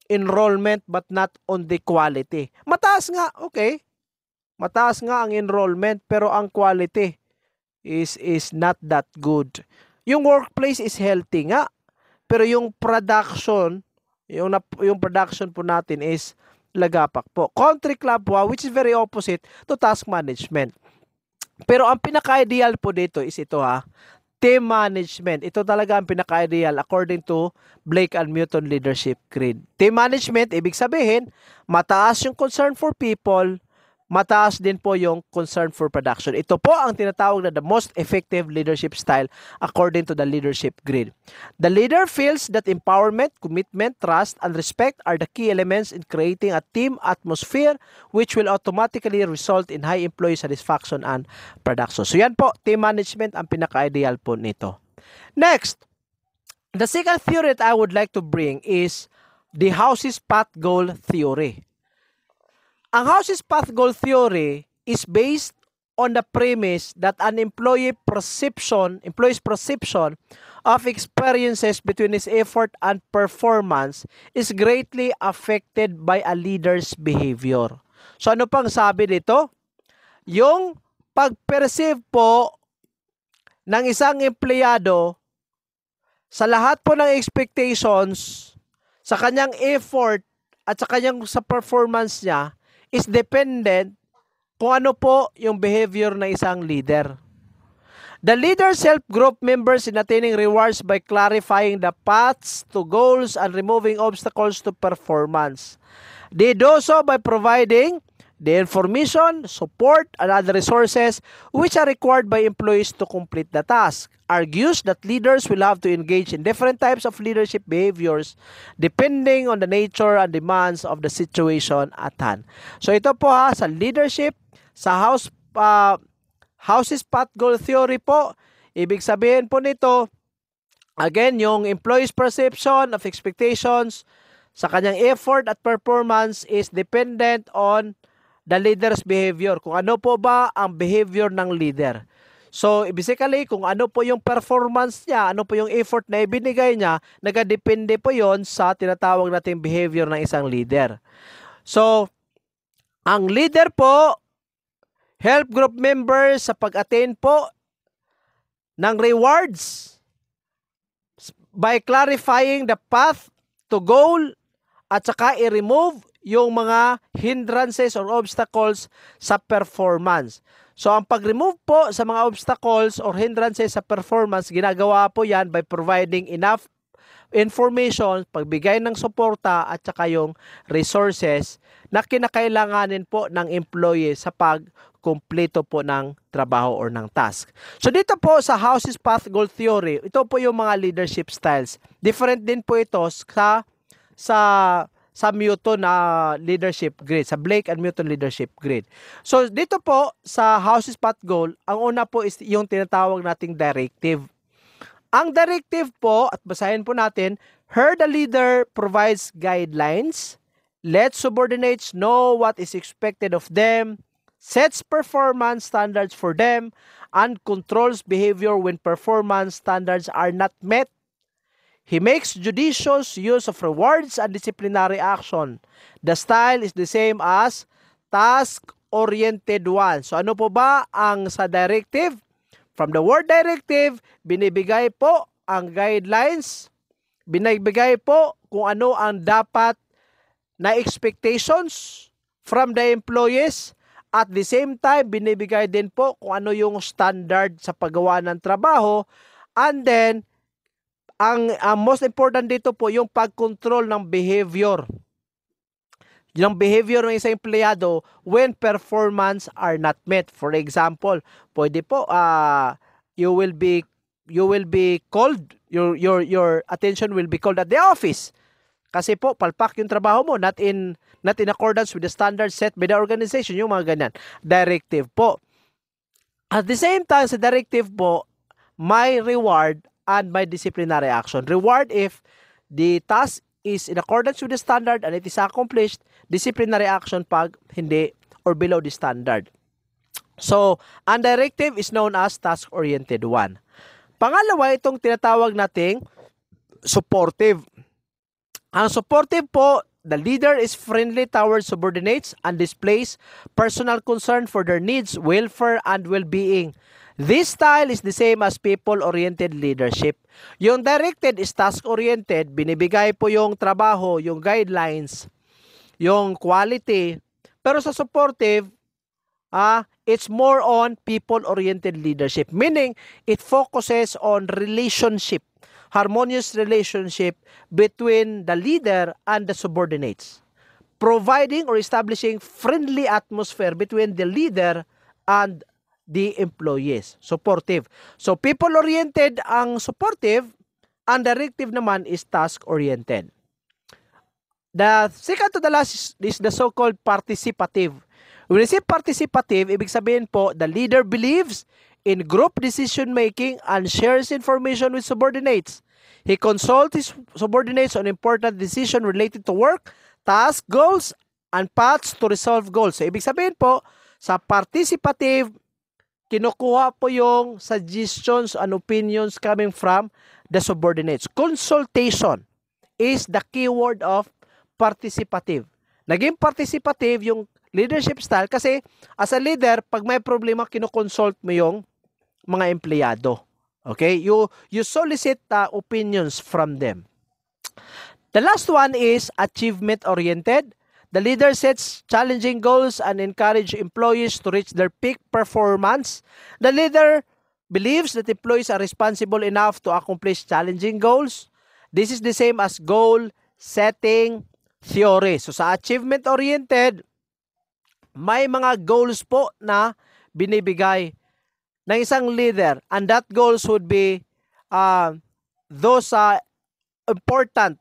enrollment but not on the quality. Mataas nga, okay. Mataas nga ang enrollment pero ang quality is not that good. Yung workplace is healthy nga pero yung production, yung production po natin is lagapak po. Country club po, which is very opposite to task management. Pero ang pinaka-ideal po dito is ito team management. Ito talaga ang pinaka-ideal according to Blake and Newton leadership grid. Team management, ibig sabihin, mataas yung concern for people, mataas din po yung concern for production. Ito po ang tinatawag na the most effective leadership style according to the leadership grid. The leader feels that empowerment, commitment, trust, and respect are the key elements in creating a team atmosphere which will automatically result in high employee satisfaction and production. So yan po, team management ang pinaka-ideal po nito. Next, the second theory that I would like to bring is the House's path goal theory. Ang House's path goal theory is based on the premise that an employee's perception of experiences between his effort and performance is greatly affected by a leader's behavior. So ano pang sabi dito? Yung pag-perceive po ng isang empleyado sa lahat po ng expectations, sa kanyang effort at sa kanyang sa performance niya, is dependent kung ano po yung behavior ng isang leader. The leaders help group members in attaining rewards by clarifying the paths to goals and removing obstacles to performance. They do so by providing the information, support, and other resources which are required by employees to complete the task. Argues that leaders will have to engage in different types of leadership behaviors depending on the nature and demands of the situation at hand. So ito po sa leadership, sa House's path goal theory po, ibig sabihin po nito, again, yung employee's perception of expectations sa kanyang effort at performance is dependent on the leader's behavior. Kung ano po ba ang behavior ng leader. So, basically, kung ano po yung performance niya, ano po yung effort na ibinigay niya, nagadepende po yon sa tinatawag nating behavior ng isang leader. So, ang leader po, help group members sa pag-attain po ng rewards by clarifying the path to goal at saka i-remove yung mga hindrances or obstacles sa performance. So, ang pag-remove po sa mga obstacles or hindrances sa performance, ginagawa po yan by providing enough information, pagbigay ng suporta at saka yung resources na kinakailanganin po ng employee sa pagkumpleto po ng trabaho or ng task. So, dito po sa House's path goal theory, ito po yung mga leadership styles. Different din po ito sa Newton na leadership grid, sa Blake and Newton leadership grid. So, dito po sa House's path goal, ang una po is yung tinatawag nating directive. Ang directive po, at basahin po natin, her the leader provides guidelines, lets subordinates know what is expected of them, sets performance standards for them, and controls behavior when performance standards are not met. He makes judicious use of rewards and disciplinary action. The style is the same as task-oriented one. So ano po ba ang sa directive? From the word directive, binibigay po ang guidelines, binibigay po kung ano ang dapat na expectations from the employees. At the same time, binibigay din po kung ano yung standard sa paggawa ng trabaho. And then, ang most important dito po yung pag-control ng behavior. Yung behavior ng isang empleyado when performance are not met. For example, pwede po you will be called, your attention will be called at the office. Kasi po palpak yung trabaho mo, not in accordance with the standards set by the organization, yung mga ganyan. Directive po. At the same time, sa directive po, may reward and by disciplinary action. Reward if the task is in accordance with the standard and it is accomplished. Disciplinary action pag hindi or below the standard. So, ang directive is known as task-oriented one. Pangalawa, itong tinatawag nating supportive. Ang supportive po, the leader is friendly towards subordinates and displays personal concern for their needs, welfare, and well-being. This style is the same as people-oriented leadership. Yung directed is task-oriented, binibigay po yung trabaho, yung guidelines, yung quality. Pero sa supportive, it's more on people-oriented leadership. Meaning, it focuses on relationship, harmonious relationship between the leader and the subordinates. providing or establishing friendly atmosphere between the leader and the employees. Supportive. So, people-oriented ang supportive, ang directive naman is task-oriented. The second to the last is the so-called participative. When we say participative, ibig sabihin po, the leader believes in group decision-making and shares information with subordinates. He consults his subordinates on important decisions related to work, task, goals, and paths to resolve goals. So, ibig sabihin po, sa participative, kinukuha po yung suggestions and opinions coming from the subordinates. Consultation is the keyword of participative. Naging participative yung leadership style kasi as a leader, pag may problema, kinukonsult mo yung mga empleyado. Okay? You solicit opinions from them. The last one is achievement-oriented. The leader sets challenging goals and encourages employees to reach their peak performance. The leader believes that employees are responsible enough to accomplish challenging goals. This is the same as goal setting theory. So sa achievement-oriented, may mga goals po na binibigay ng isang leader, and that goals would be those important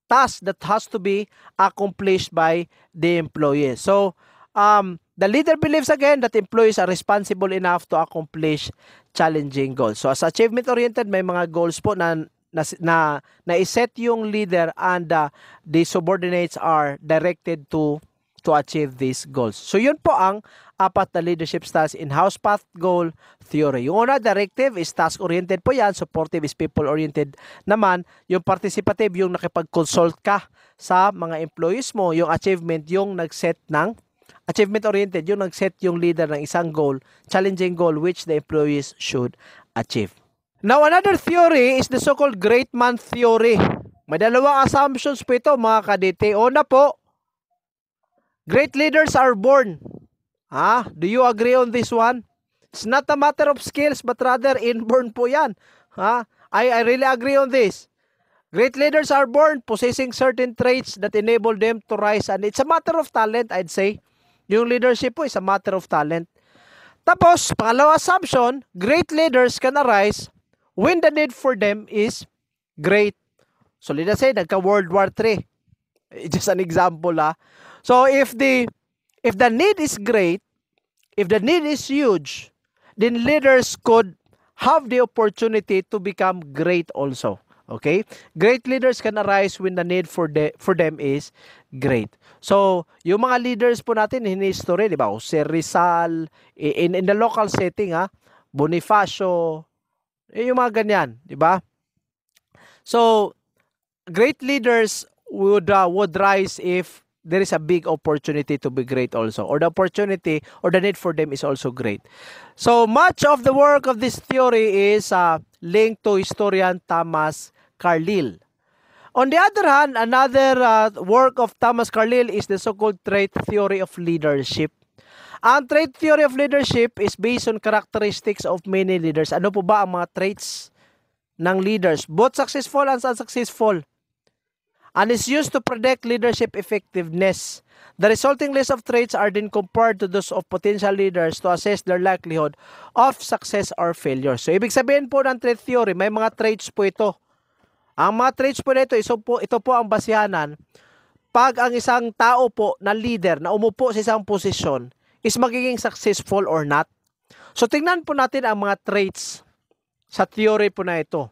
task that has to be accomplished by the employee. So, the leader believes again that employees are responsible enough to accomplish challenging goals. So, as achievement-oriented, may mga goals po na iset yung leader and the subordinates are directed to achieve these goals. So, yun po ang apat na leadership styles in house path goal theory. Yung una, directive is task-oriented po yan. Supportive is people-oriented naman. Yung participative, yung nakipag-consult ka sa mga employees mo. Yung achievement, yung nag-set ng achievement-oriented, yung nag-set yung leader ng isang goal, challenging goal, which the employees should achieve. Now, another theory is the so-called great man theory. May dalawang assumptions po ito, mga kadete. Una po, great leaders are born. Do you agree on this one? It's not a matter of skills, but rather inborn po yan. I really agree on this. Great leaders are born possessing certain traits that enable them to rise. And it's a matter of talent, I'd say. Yung leadership po is a matter of talent. Tapos, pangalawa assumption, great leaders can arise when the need for them is great. So, let's say, nagka-World War III. Just an example, So, if the need is great, if the need is huge, then leaders could have the opportunity to become great also. Okay? Great leaders can arise when the need for them is great. So, yung mga leaders po natin in history, di ba? Jose Rizal, in the local setting, Bonifacio, yung mga ganyan, di ba? So, great leaders would rise if there is a big opportunity to be great also, or the opportunity or the need for them is also great. So much of the work of this theory is linked to historian Thomas Carlyle. On the other hand, another work of Thomas Carlyle is the so-called trait theory of leadership. Ang trait theory of leadership is based on characteristics of many leaders. Ano po ba ang mga traits ng leaders? Both successful and unsuccessful. And is used to predict leadership effectiveness. The resulting list of traits are then compared to those of potential leaders to assess their likelihood of success or failure. So, ibig sabihin po ng trait theory, may mga traits po ito. Ang mga traits po nito, ito po ang basihanan pag ang isang tao po na leader na umupo sa isang posisyon is magiging successful or not. So, tingnan po natin ang mga traits sa theory po na ito.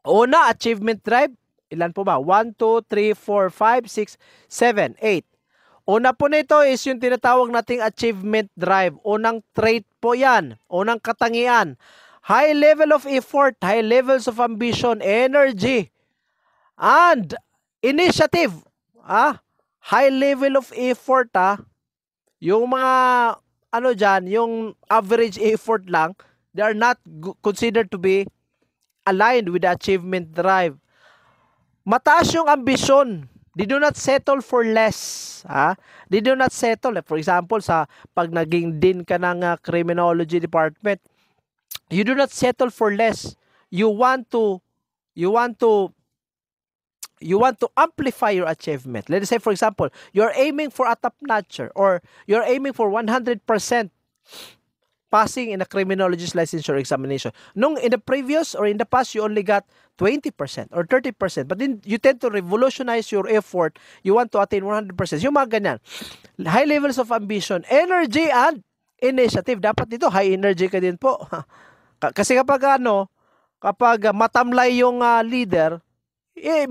Una, achievement drive. Ilan po ba? 1, 2, 3, 4, 5, 6, 7, 8. Una po nito is yung tinatawag nating achievement drive. Unang trait po yan. Unang katangian. High level of effort, high levels of ambition, energy, and initiative. High level of effort, yung mga, yung average effort lang, they are not considered to be aligned with the achievement drive. Mataas yung ambisyon. They do not settle for less. They do not settle. For example, pag naging dean ka ng criminology department, you do not settle for less. You want to you want to amplify your achievement. Let's say, for example, you're aiming for a top-notcher or you're aiming for 100% passing in a criminologist licensure examination. Nung in the previous or in the past, you only got 20% or 30%. But then you tend to revolutionize your effort. You want to attain 100%. Yung mga ganyan. High levels of ambition, energy, and initiative. Dapat dito, high energy ka din po. Kasi kapag matamlay yung leader,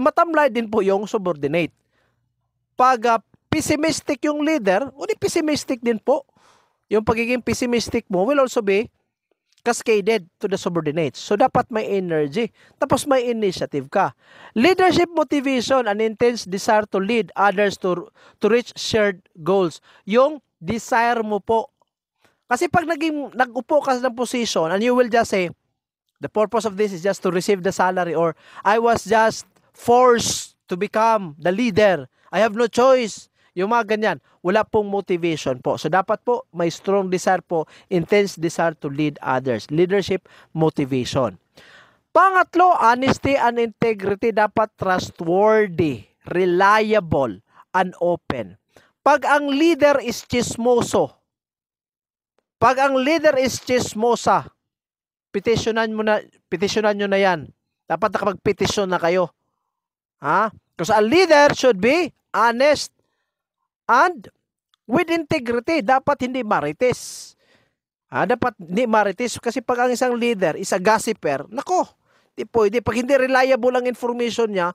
matamlay din po yung subordinate. Pag pessimistic yung leader, pessimistic din po. Yung pagiging pessimistic mo will also be cascaded to the subordinates. So, dapat may energy. Tapos may initiative ka. Leadership motivation, an intense desire to lead others to reach shared goals. Yung desire mo po. Kasi pag nag-upo ka ng position and you will just say, the purpose of this is just to receive the salary, or I was just forced to become the leader. I have no choice. Yung mga ganyan, wala pong motivation po. So dapat po may strong desire po, intense desire to lead others. Leadership motivation. Pangatlo, honesty and integrity. Dapat trustworthy, reliable, and open. Pag ang leader is chismosa, petitionan nyo na yan. Dapat nakapag-petition na kayo. Because a leader should be honest and with integrity. Dapat hindi marites. Dapat hindi marites. Kasi pag ang isang leader is a gossiper, nako, di pwede. Pag hindi reliable ang information niya,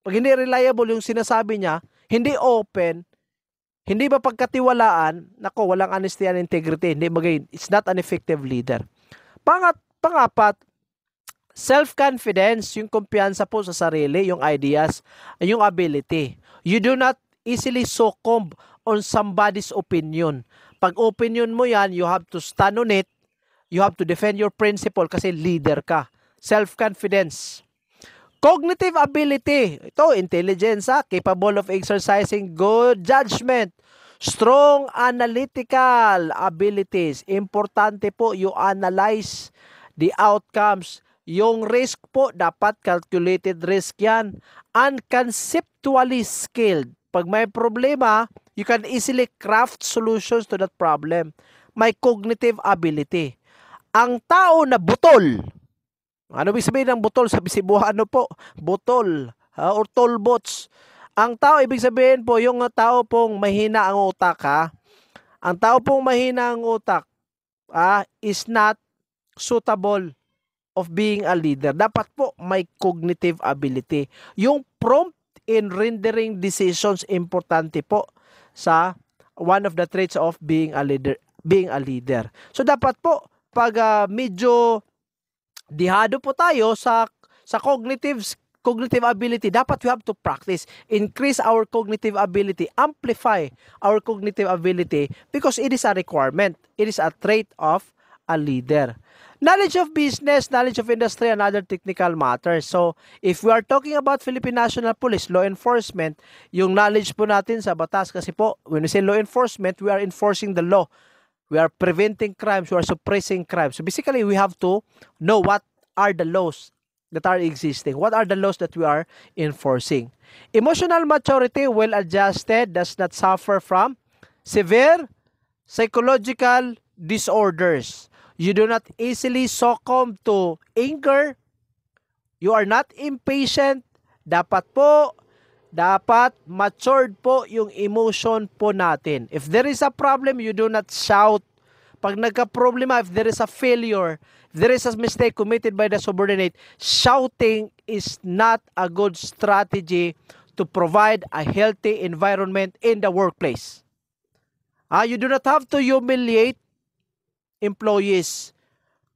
pag hindi reliable yung sinasabi niya, hindi open, hindi ba pagkatiwalaan, nako, walang honesty and integrity. It's not an effective leader. Pangapat, self-confidence, yung kumpiyansa po sa sarili, yung ideas, yung ability. You do not easily succumb on somebody's opinion. Pag opinion mo yan, you have to stand on it. You have to defend your principle kasi leader ka. Self-confidence. Cognitive ability. Ito, intelligence, capable of exercising good judgment. Strong analytical abilities. Importante po, you analyze the outcomes. Yung risk po, dapat calculated risk yan. And conceptually skilled. Pag may problema, you can easily craft solutions to that problem. May cognitive ability. Ang tao na butol. Ano ibig sabihin ng butol? Sa Cebuano po, butol or tolbots. Ang tao, ibig sabihin po, yung tao pong mahina ang utak, ang tao pong mahina ang utak is not suitable of being a leader. Dapat po may cognitive ability. Yung prompt in rendering decisions, importante po sa one of the traits of being a leader. So dapat po pag medyo dihado po tayo sa cognitive ability, dapat we have to practice, increase our cognitive ability, amplify our cognitive ability because it is a requirement. It is a trait of a leader. Knowledge of business, knowledge of industry, and other technical matters. So, if we are talking about Philippine National Police, law enforcement, yung knowledge po natin sa batas, kasi po, when we say law enforcement, we are enforcing the law. We are preventing crimes, we are suppressing crimes. So, basically, we have to know what are the laws that are existing. What are the laws that we are enforcing? Emotional maturity, well-adjusted, does not suffer from severe psychological disorders. You do not easily succumb to anger. You are not impatient. Dapat matured po yung emotion po natin. If there is a problem, you do not shout. Pag nagka-problema, if there is a failure, if there is a mistake committed by the subordinate, shouting is not a good strategy to provide a healthy environment in the workplace. You do not have to humiliate employees.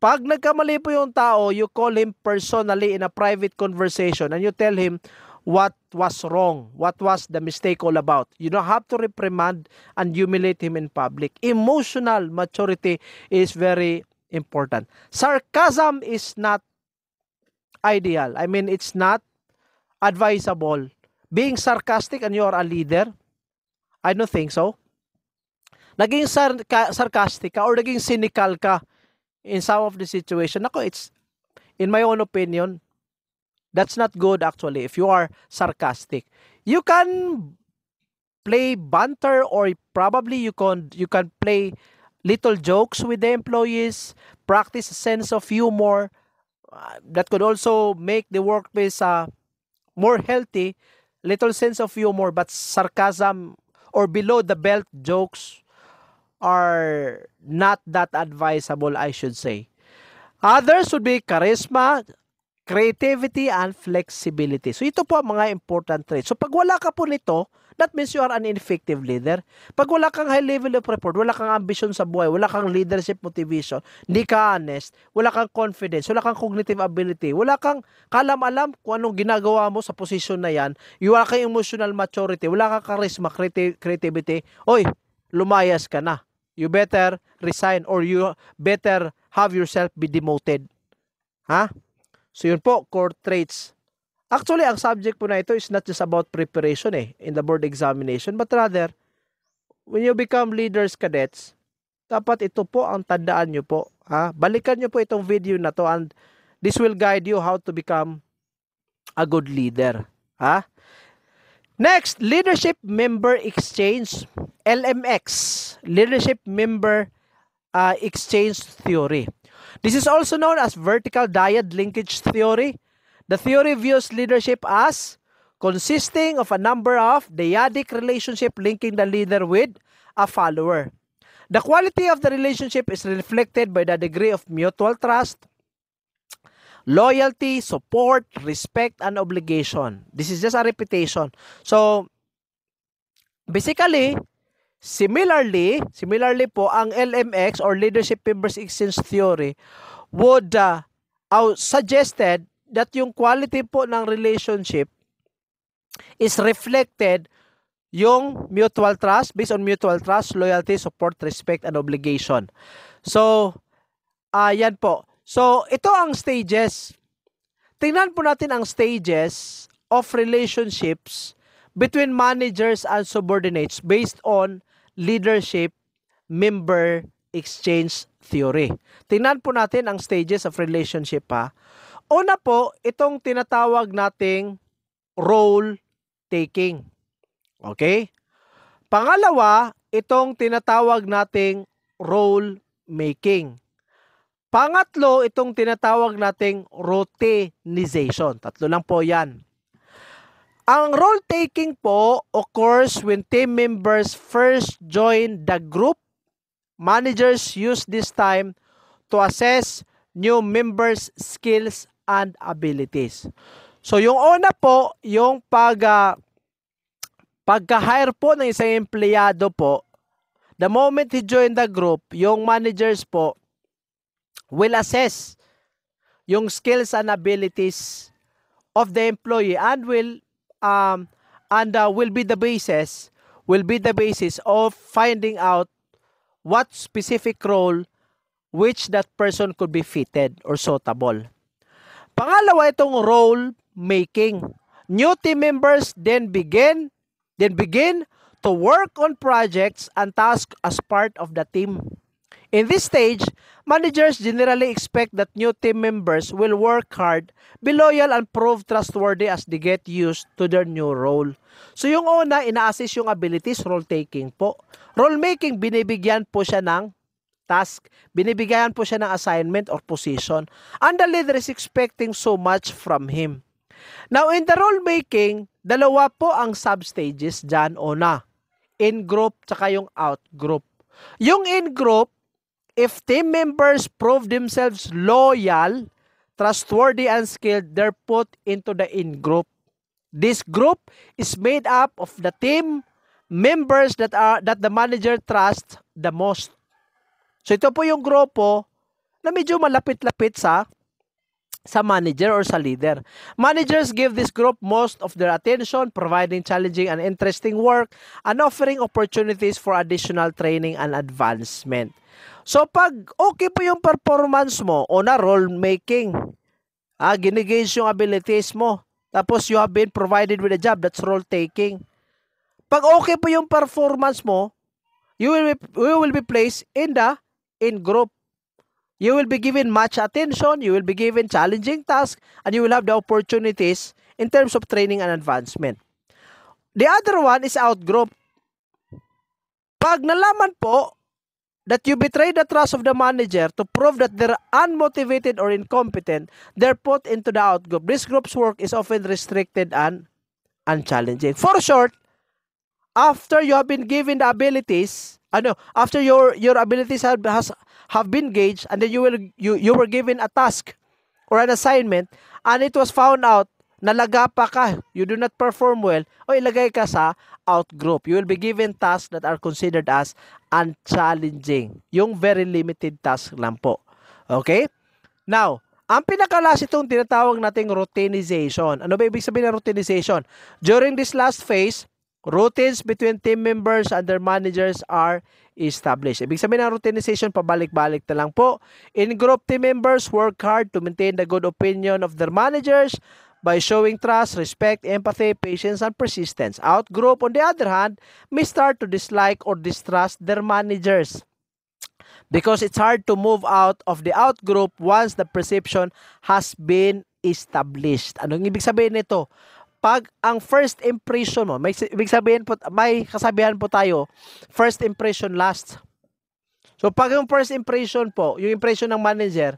Pag nagkamali po yung tao, you call him personally in a private conversation and you tell him what was wrong, what was the mistake all about. You don't have to reprimand and humiliate him in public. Emotional maturity is very important. Sarcasm is not ideal. I mean, it's not advisable. Being sarcastic and you are a leader, I don't think so. Naging sarcastic ka or naging cynical ka in some of the situation, it's, in my own opinion, That's not good actually if you are sarcastic. You can play banter, or probably you can play little jokes with the employees, practice a sense of humor that could also make the workplace more healthy, little sense of humor, but sarcasm or below the belt jokes are not that advisable, I should say. Others would be charisma, creativity, and flexibility. So ito po ang mga important traits. So pag wala ka po nito, that means you are an ineffective leader. Pag wala kang high level of report, wala kang ambition sa buhay, wala kang leadership motivation, hindi ka honest, wala kang confidence, wala kang cognitive ability, wala kang kalam-alam kung anong ginagawa mo sa posisyon na yan, wala kang emotional maturity, wala kang charisma, creativity, oy, lumayas ka na. You better resign or you better have yourself be demoted. Ha? So yun po, core traits. Actually, ang subject po na ito is not just about preparation in the board examination, but rather, when you become leaders, cadets, dapat ito po ang tandaan nyo po. Ha? Balikan nyo po itong video na to and this will guide you how to become a good leader. Ha? Next, Leadership Member Exchange, LMX, Leadership Member Exchange Theory. This is also known as vertical dyad linkage theory. The theory views leadership as consisting of a number of dyadic relationship linking the leader with a follower. The quality of the relationship is reflected by the degree of mutual trust, loyalty, support, respect, and obligation. This is just a repetition. So, basically, Similarly po, ang LMX or Leadership Members Exchange Theory would suggested that yung quality po ng relationship is reflected yung mutual trust, based on mutual trust, loyalty, support, respect, and obligation. So, yan po. So, ito ang stages. Tingnan po natin ang stages of relationships between managers and subordinates based on Leadership Member Exchange Theory. Tingnan po natin ang stages of relationship ha. Una po, itong tinatawag nating role taking. Okay? Pangalawa, itong tinatawag nating role making. Pangatlo, itong tinatawag nating routinization. Tatlo lang po yan. Ang role taking po occurs when team members first join the group. Managers use this time to assess new members' skills and abilities. So yung una po, yung pagka-hire po ng isang empleyado po, the moment he join the group, yung managers po will assess yung skills and abilities of the employee and will be the basis of finding out what specific role which that person could be fitted or suitable. Pangalawa, itong role making. New team members then begin to work on projects and tasks as part of the team. In this stage, managers generally expect that new team members will work hard, be loyal, and prove trustworthy as they get used to their new role. So yung una, ina-assess yung abilities, role-taking po. Role-making, binibigyan po siya ng task, binibigyan po siya ng assignment or position, and the leader is expecting so much from him. Now, in the role-making, dalawa po ang sub-stages dyan. Una, in-group, tsaka yung out-group. Yung in-group, if team members prove themselves loyal, trustworthy, and skilled, they're put into the in-group. This group is made up of the team members that the manager trusts the most. So ito po yung grupo na medyo malapit-lapit sa manager or sa leader. Managers give this group most of their attention, providing challenging and interesting work and offering opportunities for additional training and advancement. So pag okay po yung performance mo, una role making, ginigage yung abilities mo, tapos you have been provided with a job, that's role taking. Pag okay po yung performance mo, you will be placed in the in-group. You will be given much attention, you will be given challenging tasks, and you will have the opportunities in terms of training and advancement. The other one is outgroup. Pag nalaman po that you betrayed the trust of the manager to prove that they're unmotivated or incompetent, they're put into the outgroup. This group's work is often restricted and unchallenging. For short, after you have been given the abilities, after your abilities have been gauged, and then you were given a task or an assignment, and it was found out na lagapa ka, you do not perform well, o ilagay ka sa outgroup. You will be given tasks that are considered as unchallenging. Yung very limited task lang po. Okay? Now, ang pinakalas itong tinatawag nating routinization. Ano ba ibig sabihin ng routinization? During this last phase, routines between team members and their managers are established. Ibig sabihin ng routinization, pabalik-balik na lang po. In-group team members work hard to maintain the good opinion of their managers by showing trust, respect, empathy, patience, and persistence. Out-group, on the other hand, may start to dislike or distrust their managers because it's hard to move out of the out-group once the perception has been established. Anong ibig sabihin nito? Pag ang first impression mo, may kasabihan po tayo, first impression lasts. So pag yung first impression po, yung impression ng manager,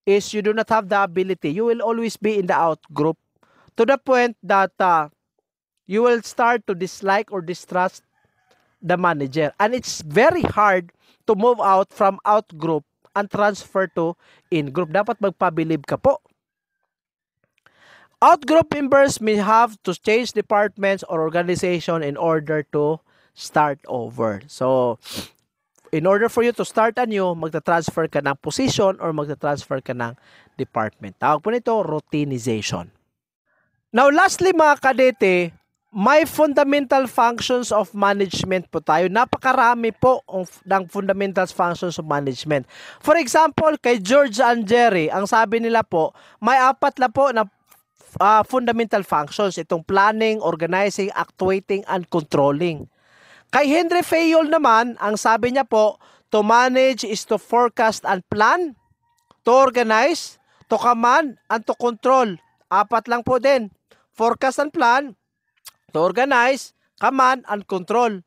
is you do not have the ability, you will always be in the out group to the point that you will start to dislike or distrust the manager. And it's very hard to move out from out group and transfer to in group. Dapat magpabilib ka po. Out group members may have to change departments or organization in order to start over. So, in order for you to start anew, magta-transfer ka ng position or magta-transfer ka ng department. Tawag po nito, routinization. Now, lastly mga kadete, may fundamental functions of management po tayo. Napakarami po ng fundamental functions of management. For example, kay George and Jerry, ang sabi nila po, may 4 na po na fundamental functions. Itong planning, organizing, actuating, and controlling. Kay Henry Fayol naman, ang sabi niya po, to manage is to forecast and plan, to organize, to command, and to control. 4 lang po din. Forecast and plan, to organize, command, and control.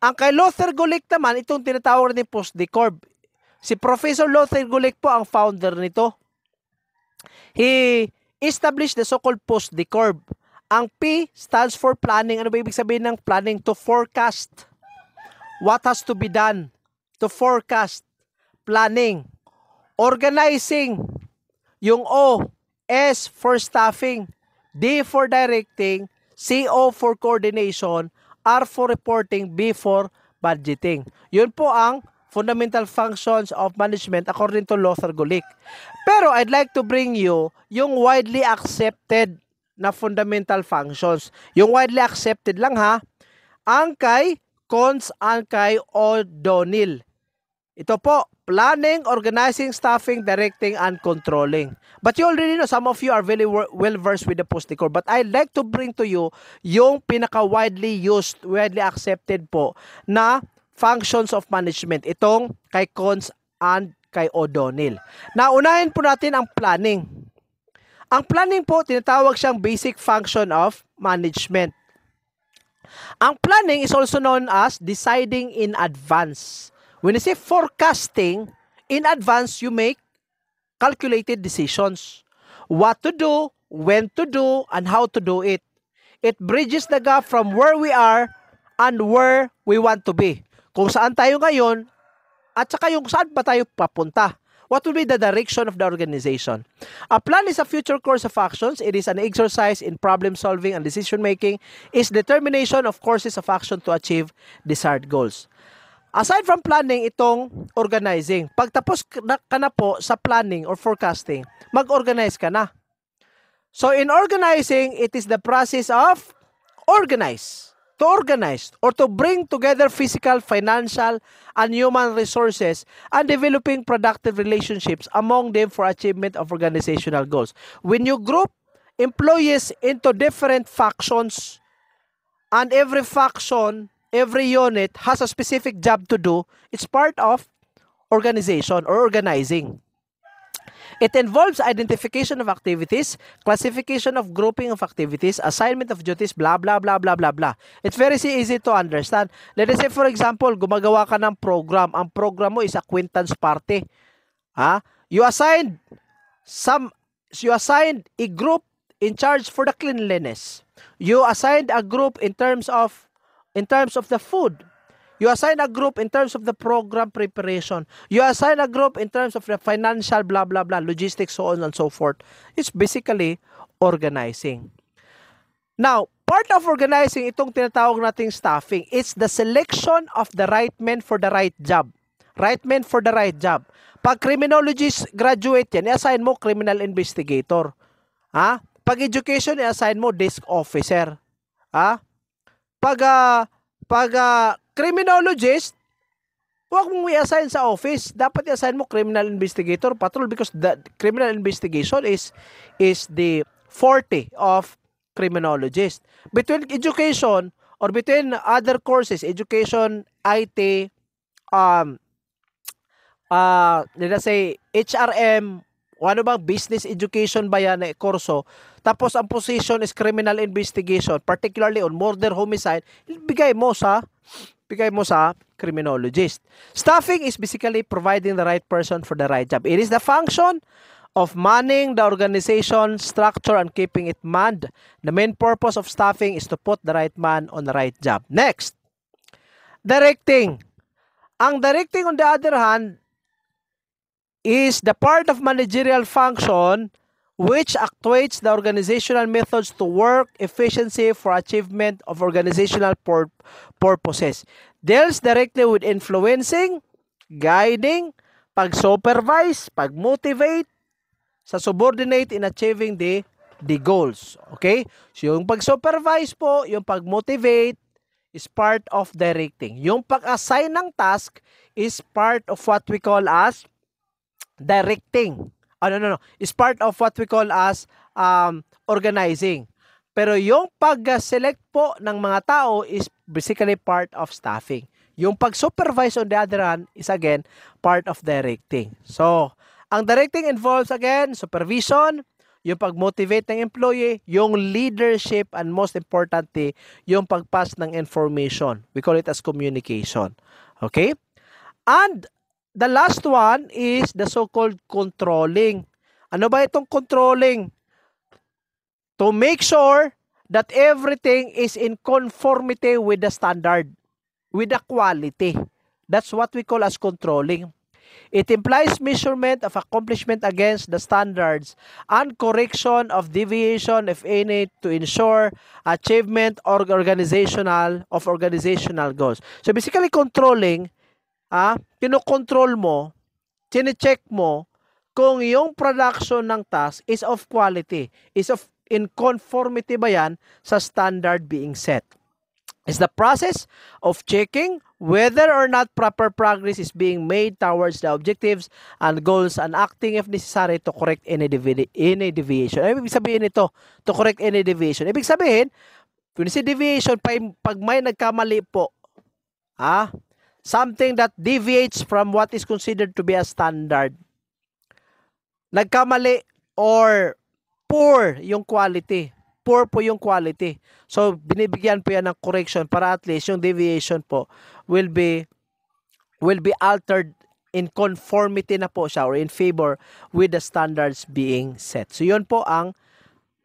Ang kay Lothar Gulick naman, itong tinatawag natin post-decorb. Si Professor Lothar Gulick po ang founder nito. He established the so-called post-decorb. Ang P stands for planning. Ano ba ibig sabihin ng planning? To forecast. What has to be done? To forecast. Planning. Organizing. Yung O. S for staffing. D for directing. CO for coordination. R for reporting. B for budgeting. Yun po ang fundamental functions of management according to Lothar Gulick. Pero I'd like to bring you yung widely accepted na fundamental functions. Yung widely accepted lang ha, ang kay Cons, ang kay O'Donnell. Ito po, planning, organizing, staffing, directing, and controlling. But you already know, some of you are very well versed with the post-decorb. But I'd like to bring to you yung pinaka-widely used, widely accepted po na functions of management. Itong kay Cons and kay O'Donnell. Naunahin po natin ang planning. Ang planning po, tinatawag siyang basic function of management. Ang planning is also known as deciding in advance. When you say forecasting, in advance, you make calculated decisions. What to do, when to do, and how to do it. It bridges the gap from where we are and where we want to be. Kung saan tayo ngayon, at saka yung saan ba tayo papunta. What will be the direction of the organization? A plan is a future course of actions. It is an exercise in problem solving and decision making. It's determination of courses of action to achieve desired goals. Aside from planning, itong organizing. Pagtapos ka na po sa planning or forecasting, mag-organize ka na. So in organizing, it is the process of organize. To organize or to bring together physical, financial, and human resources and developing productive relationships among them for achievement of organizational goals. When you group employees into different factions and every faction, every unit has a specific job to do, it's part of organization or organizing. It involves identification of activities, classification of grouping of activities, assignment of duties, blah, blah, blah, blah, blah, blah. It's very easy to understand. Let us say, for example, gumagawa ka ng program. Ang program mo is acquaintance party. You assigned a group in charge for the cleanliness. You assigned a group in terms of the food. You assign a group in terms of the program preparation. You assign a group in terms of the financial blah blah blah, logistics, so on and so forth. It's basically organizing. Now, part of organizing itong tinatawag nating staffing, it's the selection of the right men for the right job. Right men for the right job. Pag criminologist graduate yan, i-assign mo criminal investigator. Pag education, i-assign mo desk officer. Pag criminologist, huwag mong i-assign sa office. Dapat i-assign mo criminal investigator, patrol, because the criminal investigation is the forte of criminologist. Between education or between other courses, education, IT, let us say, HRM, ano bang business education ba yan na kurso, tapos ang position is criminal investigation, particularly on murder, homicide, bigay mo sa criminologist. Staffing is basically providing the right person for the right job. It is the function of manning the organization structure and keeping it manned. The main purpose of staffing is to put the right man on the right job. Next, directing. Ang directing, on the other hand, is the part of managerial function which actuates the organizational methods to work efficiency for achievement of organizational purposes. Deals directly with influencing, guiding, pag-supervise, pag-motivate sa subordinate in achieving the goals. Okay? So yung pag-supervise po, yung pag-motivate is part of directing. Yung pag-assign ng task is part of what we call as directing. Is part of what we call as organizing. Pero yung pag-select po ng mga tao is basically part of staffing. Yung pag-supervise, on the other hand, is again part of directing. So, ang directing involves again supervision, yung pag-motivate ng employee, yung leadership, and most importantly, yung pag-pass ng information. We call it as communication. Okay? And the last one is the so-called controlling. Ano ba itong controlling? To make sure that everything is in conformity with the standard, with the quality. That's what we call as controlling. It implies measurement of accomplishment against the standards and correction of deviation, if any, to ensure achievement or organizational goals. So basically, controlling, kinokontrol mo, chine-check mo kung yung production ng task is of quality, is of in conformity ba yan sa standard being set. It's the process of checking whether or not proper progress is being made towards the objectives and goals and acting if necessary to correct any deviation. Ibig sabihin ito, to correct any deviation. Ibig sabihin, kung si deviation, pag may nagkamali po, something that deviates from what is considered to be a standard, nagkamali or poor yung quality. Poor po yung quality. So, binibigyan po yan ng correction para at least yung deviation po will be altered in conformity na po siya or in favor with the standards being set. So, yun po ang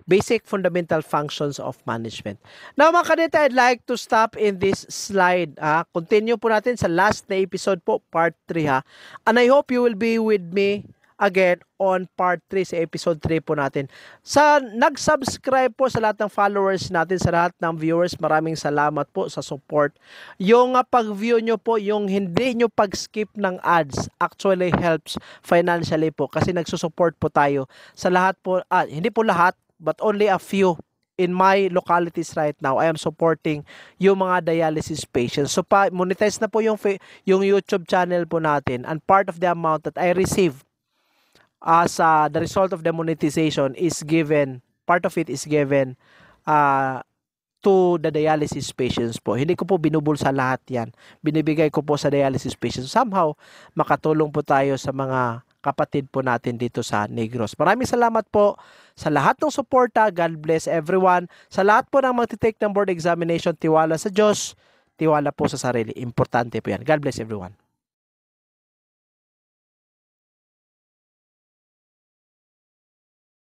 basic fundamental functions of management. Now, mga kanita, I'd like to stop in this slide. Continue po natin sa last na episode po, part 3 . And I hope you will be with me again on part 3 sa episode 3 po natin. Sa nag-subscribe po sa lahat ng followers natin, sa lahat ng viewers, maraming salamat po sa support. Yung pag-view nyo po, yung hindi nyo pag-skip ng ads actually helps financially po kasi nagsusupport po tayo sa lahat po, hindi po lahat, but only a few in my localities right now. I am supporting yung mga dialysis patients. So monetize na po yung YouTube channel po natin, and part of the amount that I receive as the result of the monetization is given, part of it is given to the dialysis patients po. Hindi ko po binubulsa lahat yan. Binibigay ko po sa dialysis patients. Somehow, makatulong po tayo sa mga kapatid po natin dito sa Negros. Maraming salamat po sa lahat ng suporta. God bless everyone. Sa lahat po ng magti-take ng board examination, tiwala sa Diyos, tiwala po sa sarili. Importante po yan. God bless everyone.